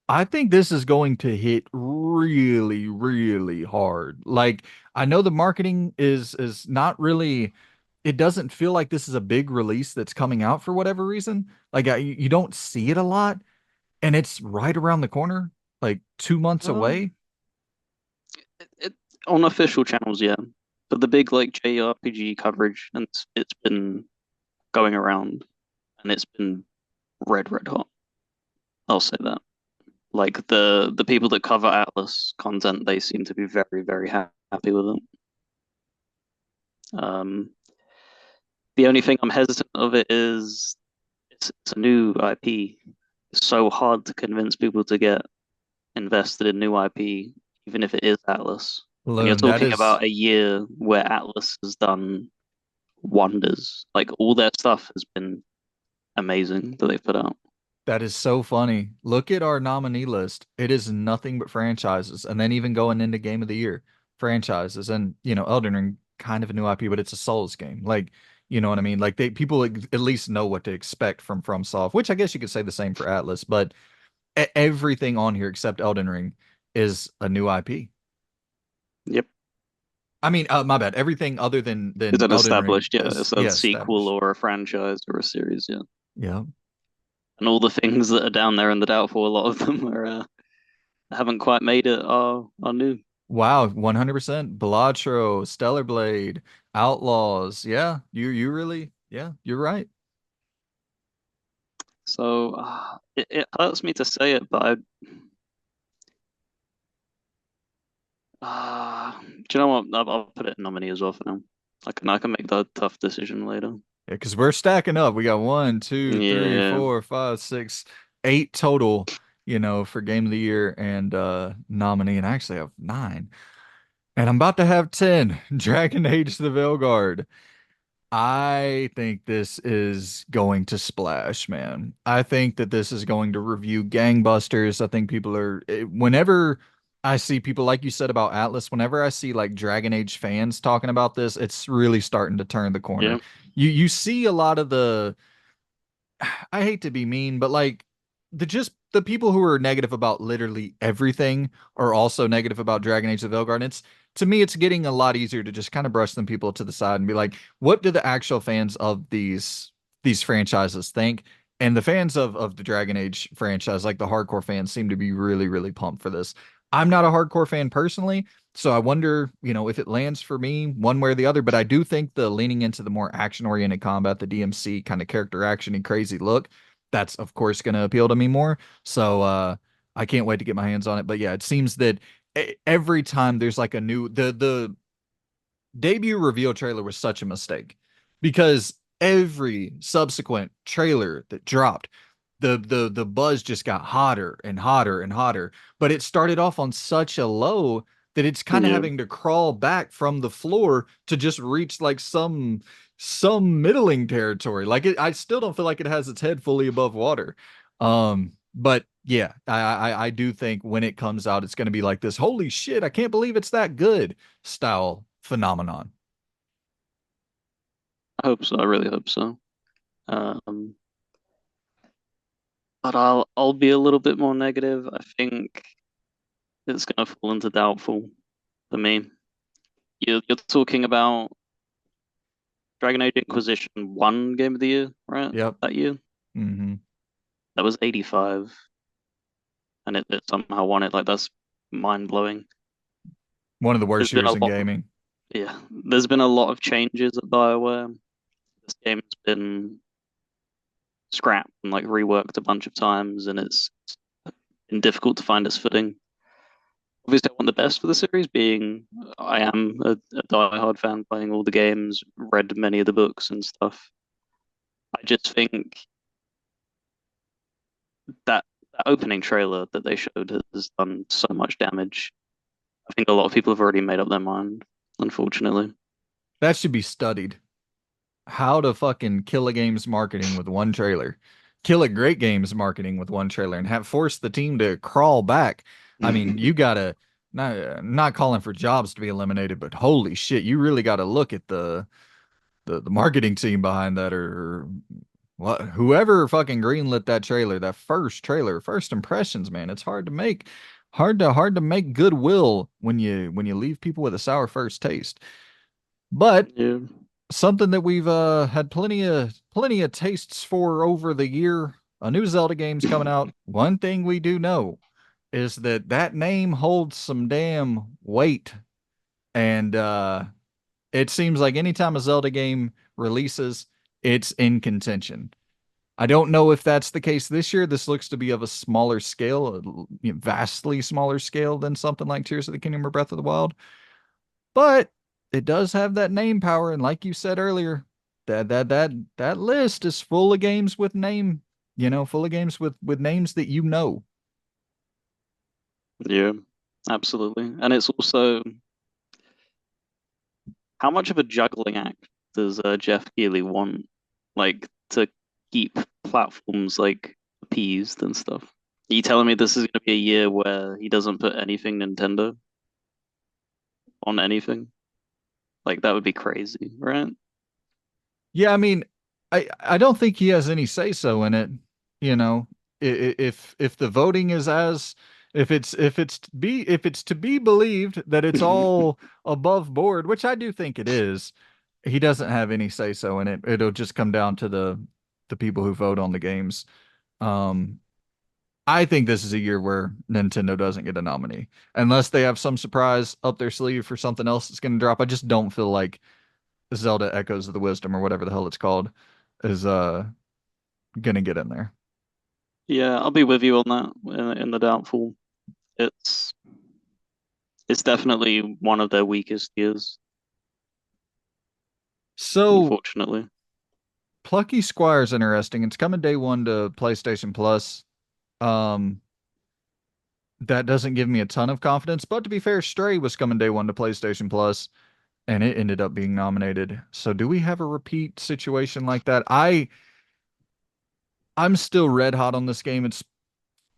I think this is going to hit really, really hard. Like, I know the marketing is not really, it doesn't feel like this is a big release that's coming out for whatever reason. Like, you don't see it a lot, and it's right around the corner, like 2 months well, away. it on official channels, yeah, but the big like JRPG coverage and it's been going around and it's been red hot. I'll say that. Like the people that cover Atlas content, they seem to be very very happy with it. Um, the only thing I'm hesitant of it is it's a new IP. It's so hard to convince people to get invested in new IP, even if it is Atlas. And you're Loon, talking about a year where Atlas has done wonders. Like all their stuff has been amazing that they've put out. that is so funny. Look at our nominee list. It is nothing but franchises. And then even going into game of the year, franchises. And, Elden Ring, kind of a new IP, but it's a Souls game. Like, you know what I mean? Like people at least know what to expect from FromSoft, which I guess you could say the same for Atlas, but everything on here except Elden Ring is a new IP. Yep. I mean, my bad. Everything other It's than an Elden Ring established, yeah, is, it's a yeah, sequel established. or a franchise or a series, yeah. Yeah. And all the things that are down there in the doubtful, a lot of them are haven't quite made it are new. Wow, 100%. Balatro, Stellar Blade, Outlaws. Yeah, you really, yeah, you're right. So it hurts me to say it, but do you know what? I'll put it in nominee as well for now. I can make that tough decision later. Yeah, because we're stacking up. We got one, two, three, Yeah. 4, 5, 6, 8 total, for game of the year and nominee. And I actually have 9. And I'm about to have 10. Dragon Age the Veilguard. I think this is going to splash, man. I think that this is going to review gangbusters. I think whenever I see people, like you said about Atlas, whenever I see like Dragon Age fans talking about this, it's really starting to turn the corner. Yeah. You see a lot of I hate to be mean, but like the people who are negative about literally everything are also negative about Dragon Age: The Veilguard. And to me, it's getting a lot easier to just kind of brush them people to the side and be like, what do the actual fans of these franchises think? And the fans of the Dragon Age franchise, like the hardcore fans, seem to be really, really pumped for this. I'm not a hardcore fan personally, so I wonder, if it lands for me one way or the other, but I do think the leaning into the more action-oriented combat, the DMC kind of character action and crazy look, that's of course going to appeal to me more. So I can't wait to get my hands on it. But yeah, it seems that every time there's like the debut reveal trailer was such a mistake because every subsequent trailer that dropped, the buzz just got hotter and hotter and hotter. But it started off on such a low that it's kind of Yeah, having to crawl back from the floor to just reach like some middling territory. Like I still don't feel like it has its head fully above water. But yeah, I do think when it comes out, it's going to be like this. Holy shit! I can't believe it's that good style phenomenon. I hope so. I really hope so. Um, but I'll be a little bit more negative. I think it's gonna fall into doubtful for me. You're talking about Dragon Age Inquisition one game of the year, right? Yep. That year. Hmm. That was 85, and it somehow won it. Like that's mind blowing. One of the There's worst been years a in lot, gaming. yeah. There's been a lot of changes at BioWare. This game's been scrapped and like reworked a bunch of times, and it's been difficult to find its footing. Obviously, I want the best for the series, being I am a diehard fan playing all the games, read many of the books and stuff. I just think that opening trailer that they showed has done so much damage. I think a lot of people have already made up their mind, unfortunately. That should be studied. How to fucking kill a game's marketing with one trailer. Kill a great game's marketing with one trailer and have forced the team to crawl back. I mean, you gotta not calling for jobs to be eliminated, but holy shit, you really gotta look at the marketing team behind that or what whoever fucking greenlit that trailer, that first trailer, first impressions, man. It's hard to make hard to make goodwill when you leave people with a sour first taste. But Yeah, something that we've had plenty of tastes for over the year. A new Zelda game's coming out. One thing we do know is that that name holds some damn weight, and it seems like anytime a Zelda game releases, it's in contention. I don't know if that's the case this year. This looks to be of a smaller scale, vastly smaller scale than something like Tears of the Kingdom or Breath of the Wild. But it does have that name power, and like you said earlier, that list is full of games with name, full of games with names that you know. yeah, absolutely. And it's also how much of a juggling act does Jeff Keighley want, like, to keep platforms like appeased and stuff? Are you telling me this is going to be a year where he doesn't put anything Nintendo on anything? Like that would be crazy, right? Yeah, I mean, I don't think he has any say so in it. You know, if the voting is as if it's to be believed that it's all above board, which I do think it is, he doesn't have any say so in it. It'll just come down to the people who vote on the games. Um, I think this is a year where Nintendo doesn't get a nominee unless they have some surprise up their sleeve for something else that's going to drop. I just don't feel like Zelda Echoes of the Wisdom or whatever the hell it's called is gonna get in there. Yeah, I'll be with you on that in the doubtful. It's it's definitely one of their weakest years, So unfortunately. Plucky Squire's interesting. It's coming day one to PlayStation Plus. Um, that doesn't give me a ton of confidence, but to be fair, Stray was coming day one to PlayStation Plus, and it ended up being nominated. So do we have a repeat situation like that? I'm still red hot on this game. It's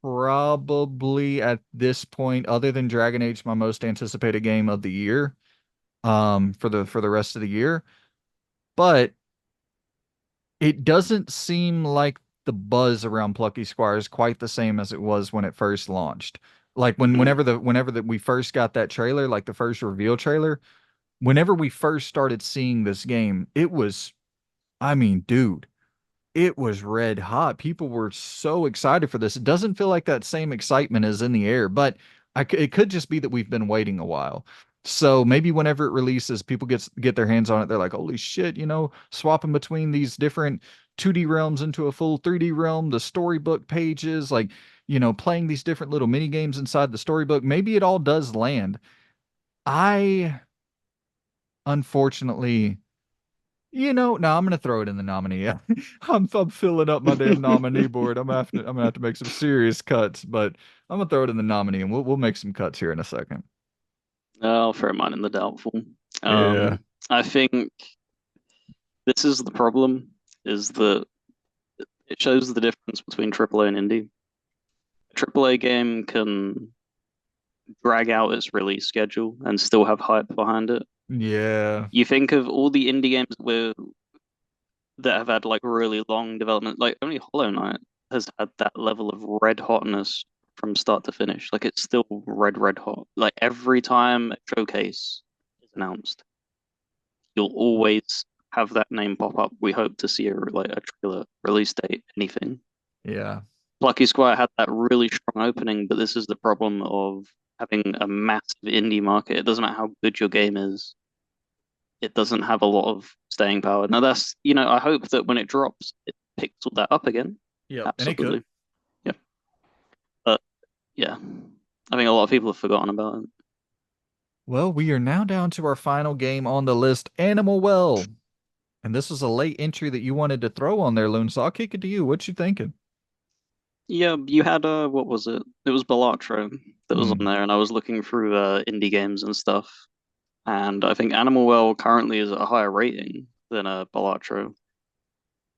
probably at this point, other than Dragon Age, my most anticipated game of the year. For the rest of the year. But it doesn't seem like the buzz around Plucky Squire is quite the same as it was when it first launched. Like Hmm. whenever that we first got that trailer, like the first reveal trailer, whenever we first started seeing this game, it was, I mean, dude, it was red hot. People were so excited for this. It doesn't feel like that same excitement is in the air, but it could just be that we've been waiting a while. So maybe whenever it releases, people get their hands on it. They're like, "Holy shit!" Swapping between these different 2D realms into a full 3D realm, the storybook pages, like playing these different little mini games inside the storybook. Maybe it all does land. I unfortunately No, I'm gonna throw it in the nominee. I'm filling up my damn nominee board. I'm gonna have to make some serious cuts, but I'm gonna throw it in the nominee, and we'll make some cuts here in a second. I'll throw mine in the doubtful. Yeah, I think this is the problem, is that it shows the difference between AAA and indie. A AAA game can drag out its release schedule and still have hype behind it. yeah, You think of all the indie games that have had like really long development, like only Hollow Knight has had that level of red hotness from start to finish. Like it's still red hot. Like every time a showcase is announced, you'll always have that name pop up. We hope to see a trailer, release date, anything. yeah, Plucky Squire had that really strong opening, but this is the problem of having a massive indie market. It doesn't matter how good your game is, it doesn't have a lot of staying power. Now I hope that when it drops, it picks all that up again. yep, and it could. Absolutely. Yeah. But yeah, I think a lot of people have forgotten about it. Well, we are now down to our final game on the list, Animal Well. And this was a late entry that you wanted to throw on there, Loon. So I'll kick it to you. What you thinking? Yeah, you had what was it? It was Balatro that was on Hmm. there, and I was looking through indie games and stuff. And I think Animal Well currently is at a higher rating than Balatro.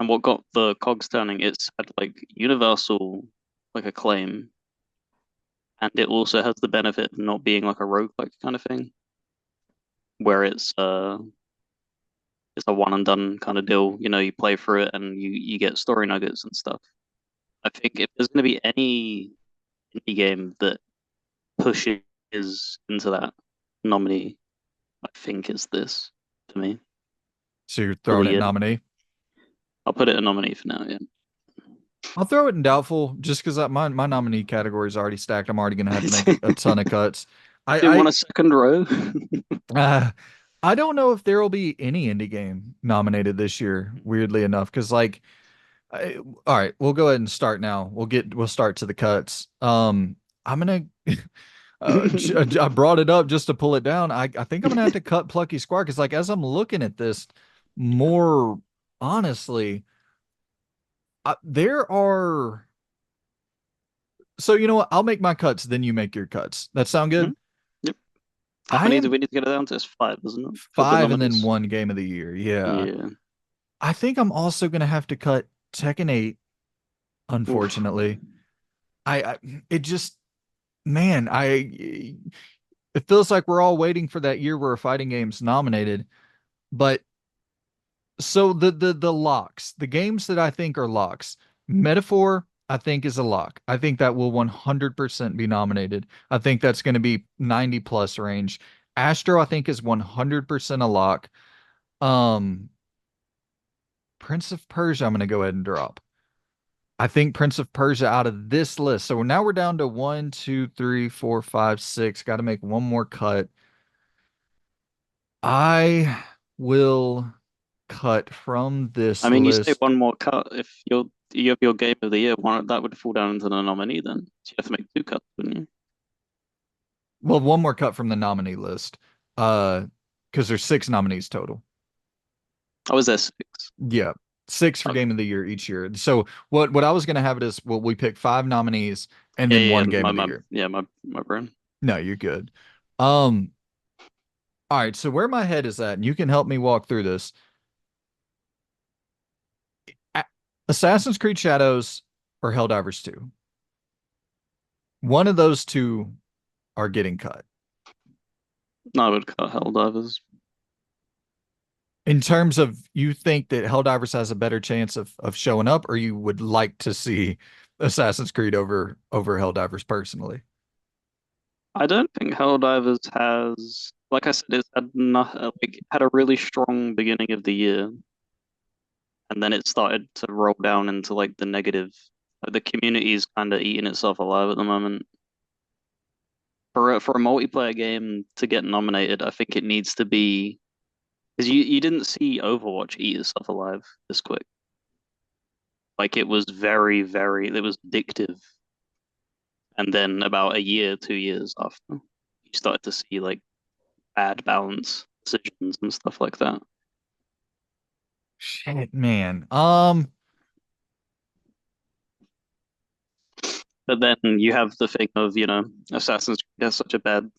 And what got the cogs turning, it's had like universal like acclaim, and it also has the benefit of not being like a roguelike kind of thing, where it's a one and done kind of deal. You play through it and you get story nuggets and stuff. I think if there's going to be any indie game that pushes into that nominee, I think it's this to me So you're for the throwing it year. nominee? I'll put it a nominee for now. Yeah. I'll throw it in doubtful just because my nominee category is already stacked. I'm already gonna have to make a ton of cuts. Didn't want I a second row. uh, I don't know if there will be any indie game nominated this year. Weirdly enough, because all right, we'll go ahead and start now. We'll start to the cuts. I'm gonna I brought it up just to pull it down. I think I'm gonna have to cut Plucky Squire because like as I'm looking at this more honestly, there are so you know what? I'll make my cuts, then you make your cuts. That sound Mhm. good? Yep. How I many do am we need to get it down to? It's five, isn't it? For the five and then nominees. one game of the year. Yeah. Yeah. I think I'm also gonna have to cut Tekken 8, Oof. unfortunately. I it just man, it feels like we're all waiting for that year where a fighting game's nominated. But so the locks, the games that I think are locks, Metaphor, I think is a lock. I think that will 100% be nominated. I think that's going to be 90 plus range. Astro, I think is 100% a lock. Um, Prince of Persia, I'm going to go ahead and drop. I think Prince of Persia out of this list. So now we're down to one, two, three, four, five, six. Got to make one more cut. I will cut from I this mean, you say list. one more cut. If you have your game of the year, one that would fall down into the nominee then. So you have to make two cuts, wouldn't you? Well, one more cut from the nominee list. Uh, because there's six nominees total. Oh, was there six? Yeah. Six for Okay. game of the year each year. So what I was gonna have it is well, we pick five nominees and Yeah, then yeah, one yeah. game of the year. My brain. No, you're good. Um, all right, so where my head is at, and you can help me walk through this. A- Assassin's Creed Shadows or Helldivers 2. One of those two are getting cut. No, I would cut Helldivers. In terms of you think that Helldivers has a better chance of showing up, or you would like to see Assassin's Creed over Helldivers personally? I don't think Helldivers has, like I said, it's had not, like had a really strong beginning of the year, and then it started to roll down into like the negative. Like, the community is kind of eating itself alive at the moment. For a multiplayer game to get nominated, I think it needs to be because you didn't see Overwatch eat itself alive this quick. Like it was it was addictive. And then about a year, 2 years after, you started to see like bad balance decisions and stuff like that. Shit, man. But then you have the thing of, Assassin's Creed has such a bad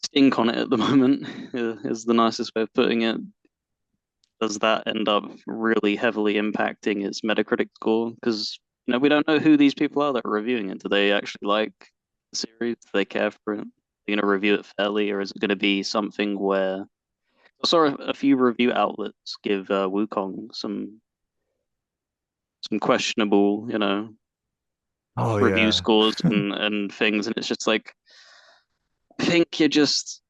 stink on it at the moment, is the nicest way of putting it. Does that end up really heavily impacting its Metacritic score? Because, we don't know who these people are that are reviewing it. Do they actually like the series? Do they care for it? Are they going to review it fairly, or is it going to be something where I saw a few review outlets give Wukong some questionable, Oh review yeah, scores and things, and it's just like I think you're just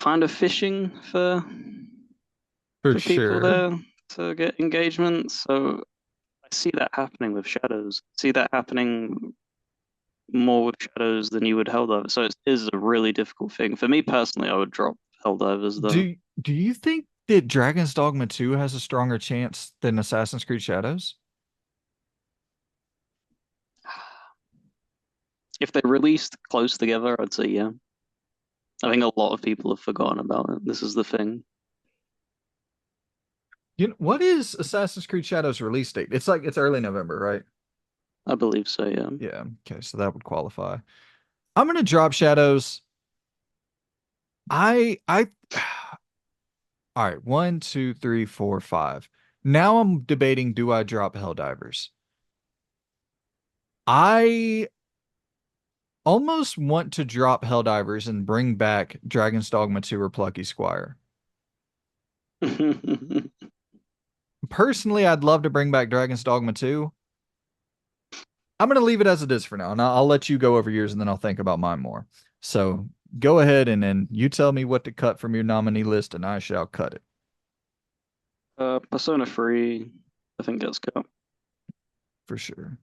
kind of fishing for for people sure. there to get engagement. So I see that happening with Shadows. I see that happening more with Shadows than you would Helldivers. So it is a really difficult thing. For me personally, I would drop Helldivers though. Do you think that Dragon's Dogma 2 has a stronger chance than Assassin's Creed Shadows? If they released close together, I'd say yeah. I think a lot of people have forgotten about it. This is the thing. You know, what is Assassin's Creed Shadows release date? It's like it's early November, right? I believe so, yeah. Yeah. Okay, so that would qualify. I'm gonna drop Shadows. I all right, one, two, three, four, five. Now I'm debating, do I drop Helldivers? I almost want to drop Helldivers and bring back Dragon's Dogma 2 or Plucky Squire. Personally, I'd love to bring back Dragon's Dogma 2. I'm going to leave it as it is for now, and I'll let you go over yours, and then I'll think about mine more. So go ahead and then you tell me what to cut from your nominee list, and I shall cut it Persona 3, I think that's good. for sure.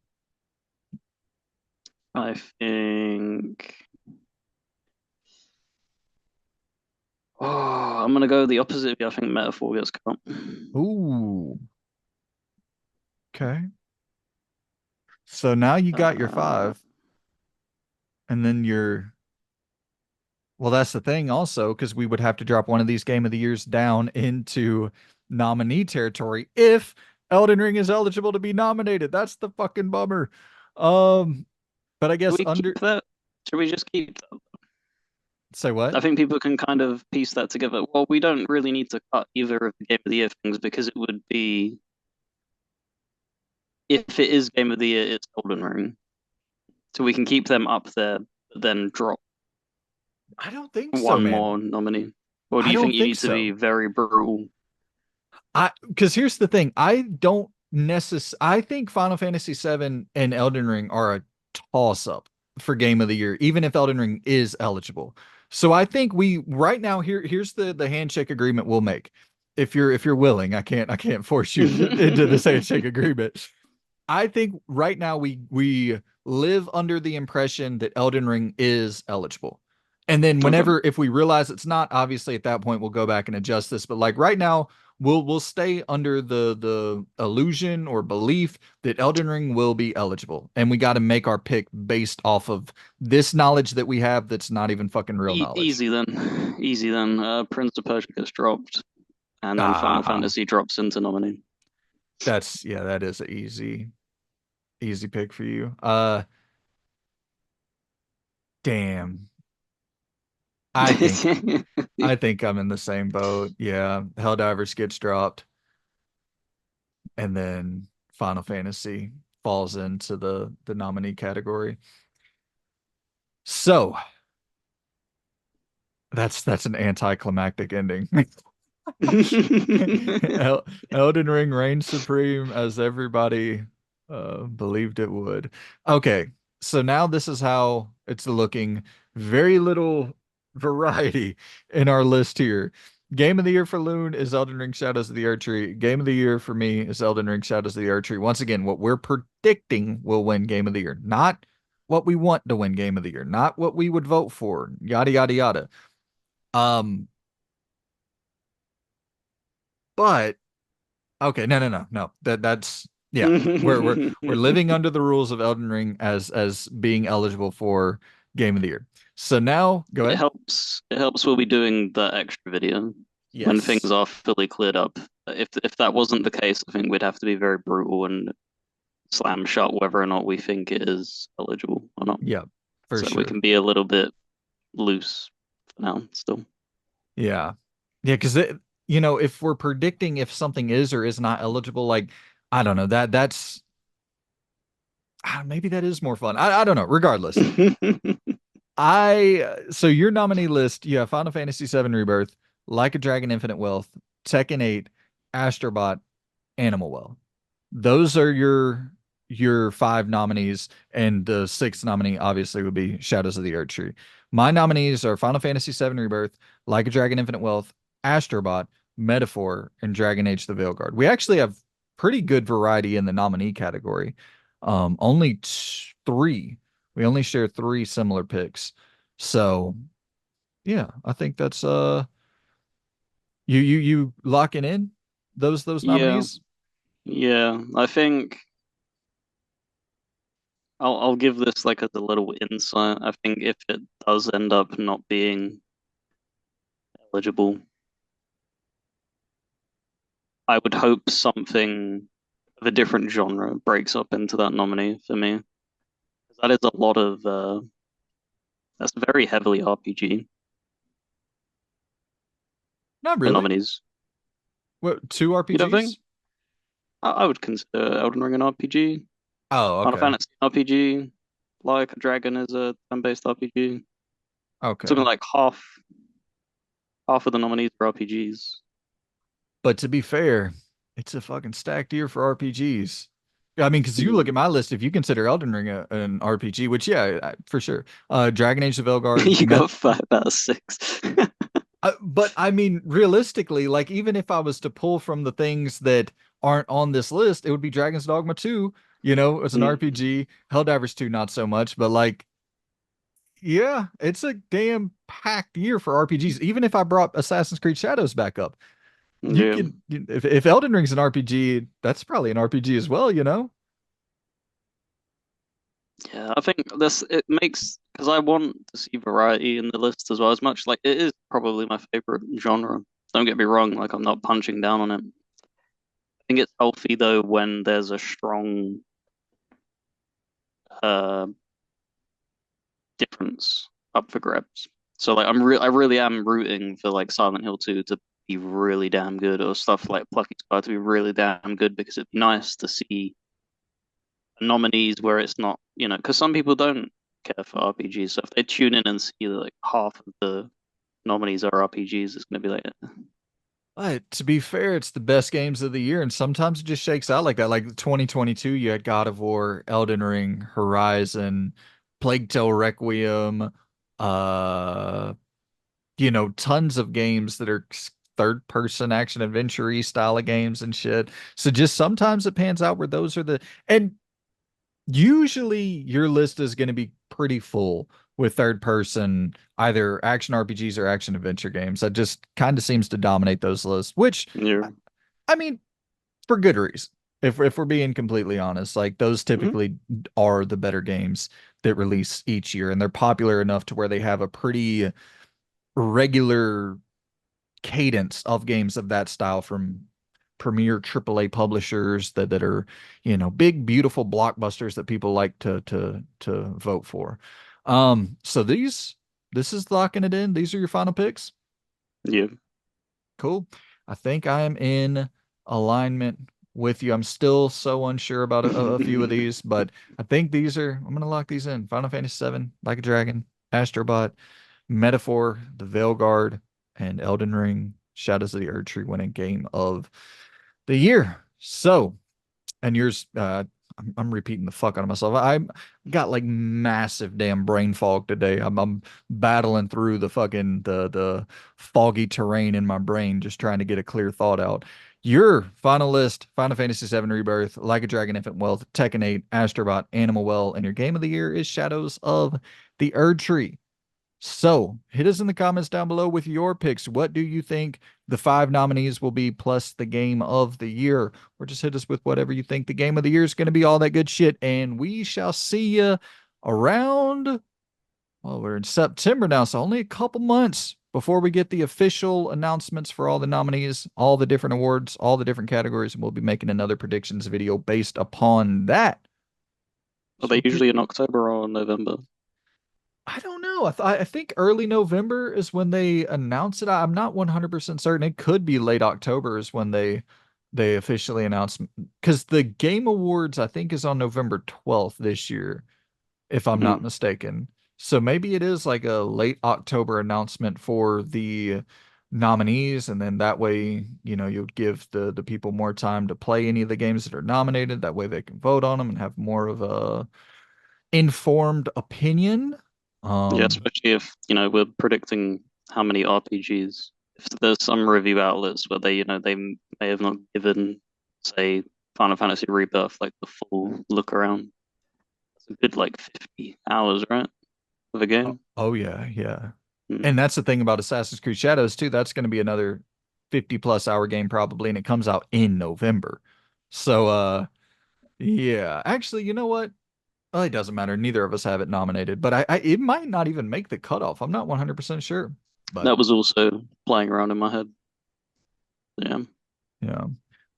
I think. Oh, I'm gonna go the opposite. I think Metaphor gets cut. Ooh, okay. So now you got your Uh, five, and then your well, that's the thing also, because we would have to drop one of these Game of the Years down into nominee territory if Elden Ring is eligible to be nominated. That's the fucking bummer. Um, but I should guess we keep under that? Should we just keep that? say what? I think people can kind of piece that together. Well, we don't really need to cut either of the Game of the Year things because it would be, if it is Game of the Year, it's Elden Ring. So we can keep them up there, but then drop I don't think so, one man. more nominee. Or do I you think don't you think need to be so. very brutal? I because here's the thing. I don't I think Final Fantasy VII and Elden Ring are a toss up for Game of the Year, even if Elden Ring is eligible. So I think we right now here's the handshake agreement we'll make. If you're willing, I can't force you into this handshake agreement. I think right now we live under the impression that Elden Ring is eligible. And then Okay. whenever if we realize it's not, obviously at that point we'll go back and adjust this. But like right now, we'll stay under the illusion or belief that Elden Ring will be eligible. And we got to make our pick based off of this knowledge that we have that's not even fucking real knowledge. Easy then. Easy then. Prince of Persia gets dropped, and then Final Ah, Fantasy drops into nominee. that's yeah, that is a easy pick for you. Damn. I think I think I'm in the same boat. Yeah, Helldivers gets dropped, and then Final Fantasy falls into the nominee category. So that's an anticlimactic ending. Elden Ring reigns supreme as everybody believed it would. Okay, so now this is how it's looking. Very little variety in our list here. Game of the year for Loon is Elden Ring Shadows of the Erdtree. Game of the year for me is Elden Ring Shadows of the Erdtree. Once again, what we're predicting will win Game of the Year, not what we want to win Game of the Year, not what we would vote for, yada yada yada. Um, but okay, no. That's yeah. We're living under the rules of Elden Ring as being eligible for Game of the Year. So now go It ahead. helps. It helps we'll be doing that extra video when things Yes. are fully cleared up. If that wasn't the case, I think we'd have to be very brutal and slam shut whether or not we think it is eligible or not. Yeah, for So we sure. can be a little bit loose for now still. Yeah. Yeah, because if we're predicting if something is or is not eligible, like I don't know, that's maybe that is more fun. I don't know. Regardless, so your nominee list, you have Final Fantasy VII Rebirth, Like a Dragon Infinite Wealth, Tekken 8, Astrobot, Animal Well. Those are your five nominees, and the sixth nominee obviously would be Shadows of the Earth Tree. My nominees are Final Fantasy VII Rebirth, Like a Dragon Infinite Wealth, Astrobot, Metaphor, and Dragon Age the Veilguard. We actually have pretty good variety in the nominee category. Only three. We only share three similar picks. So yeah, I think that's you locking in those Yeah, nominees. yeah. I think I'll give this like as a little insight. I think if it does end up not being eligible, I would hope something of a different genre breaks up into that nominee for me. 'Cause that is a lot of that's very heavily RPG, Not the really. nominees. What, two You don't think? RPGs? I would consider Elden Ring an RPG, Oh, Final okay. Fantasy an RPG, like a Dragon is a turn-based RPG. Okay. Something like half of the nominees are RPGs. But to be fair, it's a fucking stacked year for RPGs. I mean, because you look at Mm. my list, if you consider Elden Ring an RPG, which yeah, for sure. Dragon Age of Veilguard, You got 5 out of 6. but I mean, realistically, like even if I was to pull from the things that aren't on this list, it would be Dragon's Dogma 2, as an Mm. RPG. Helldivers 2, not so much, but like, yeah, it's a damn packed year for RPGs. Even if I brought Assassin's Creed Shadows back up, you Yeah. could, if Elden Ring's an RPG, that's probably an RPG as well, you know? Yeah, I think this it makes because I want to see variety in the list as well. As much like it is probably my favorite genre. Don't get me wrong, like I'm not punching down on it. I think it's healthy though when there's a strong uh difference up for grabs. So like I really am rooting for like Silent Hill 2 to be really damn good or stuff like Plucky Squire to be really damn good because it'd be nice to see nominees where it's not, because some people don't care for RPGs. So if they tune in and see that like half of the nominees are RPGs, it's gonna be like, But to be fair, it's the best games of the year, and sometimes it just shakes out like that. Like 2022, you had God of War, Elden Ring, Horizon, Plague Tale Requiem, uh, tons of games that are third person action adventure style of games and shit. So just sometimes it pans out where those are and usually your list is going to be pretty full with third person, either action RPGs or action adventure games. That just kind of seems to dominate those lists, which yeah. I mean, for good reason. If we're being completely honest, like those Hmm. typically are the better games that release each year, and they're popular enough to where they have a pretty regular cadence of games of that style from premier AAA publishers that are, big, beautiful blockbusters that people like to vote for. So this is locking it in. These are your final picks. Yeah. Cool. I think I am in alignment with you. I'm still so unsure about a few of these, but I think I'm gonna lock these in. Final Fantasy 7, Like a Dragon, Astrobot, Metaphor, The Veilguard, and Elden Ring, Shadows of the Earth Tree winning game of the year. So, and yours, I'm repeating the fuck out of myself. I got like massive damn brain fog today. I'm battling through the fucking the foggy terrain in my brain, just trying to get a clear thought out. Your final list: Final Fantasy VII Rebirth, Like a Dragon, Infant Wealth, Tekken 8, Astrobot, Animal Well, and your game of the year is Shadows of the Erd Tree. So hit us in the comments down below with your picks. What do you think the five nominees will be, plus the game of the year? Or just hit us with whatever you think the game of the year is going to be, all that good shit. And we shall see you around, well, we're in September now, so only a couple months before we get the official announcements for all the nominees, all the different awards, all the different categories, and we'll be making another predictions video based upon that. Are So they we'll get usually in October or November? I don't know. I think early November is when they announce it. I'm not 100% certain. It could be late October is when they officially announce because the Game Awards I think is on November 12th this year, if I'm not Mm. mistaken. So maybe it is like a late October announcement for the nominees, and then that way, you'll give the people more time to play any of the games that are nominated. That way they can vote on them and have more of a informed opinion. Yeah, Um, especially if, we're predicting how many RPGs. If there's some review outlets where they may have not given, say, Final Fantasy Rebirth like the full look around. It's a good like 50 hours, right, of a oh, game. oh yeah, yeah. And Mm. that's the thing about Assassin's Creed Shadows too. That's going to be another 50 plus hour game probably, and it comes out in November. So yeah. Actually, you know what? Well, it doesn't matter. Neither of us have it nominated, but I it might not even make the cutoff. I'm not 100% sure. But That was also playing around in my head. Yeah, yeah.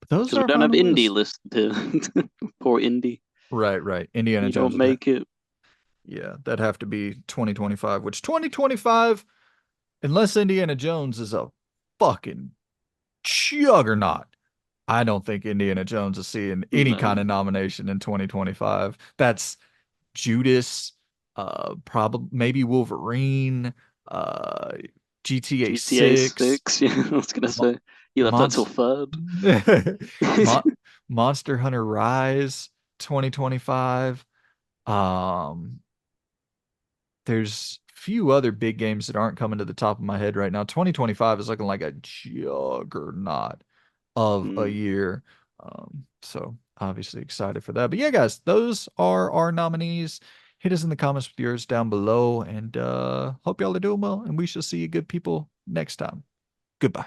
But those because are we our don't have final indie list. listed here. Poor indie. Right, right. Indiana You Jones don't would make it. yeah, that'd have to be 2025, which 2025, unless Indiana Jones is a fucking juggernaut. I don't think Indiana Jones is seeing any kind No. of nomination in 2025. That's Judas, probably maybe Wolverine, uh, GTA GTA 6, 6. Yeah, I was gonna Mo say you left that till Monst third. Mon Monster Hunter Rise 2025. Um, there's few other big games that aren't coming to the top of my head right now. 2025 is looking like a juggernaut of a Mm. year. So obviously excited for that. But yeah, guys, those are our nominees. Hit us in the comments with yours down below, and hope y'all are doing well, and we shall see you good people next time. Goodbye.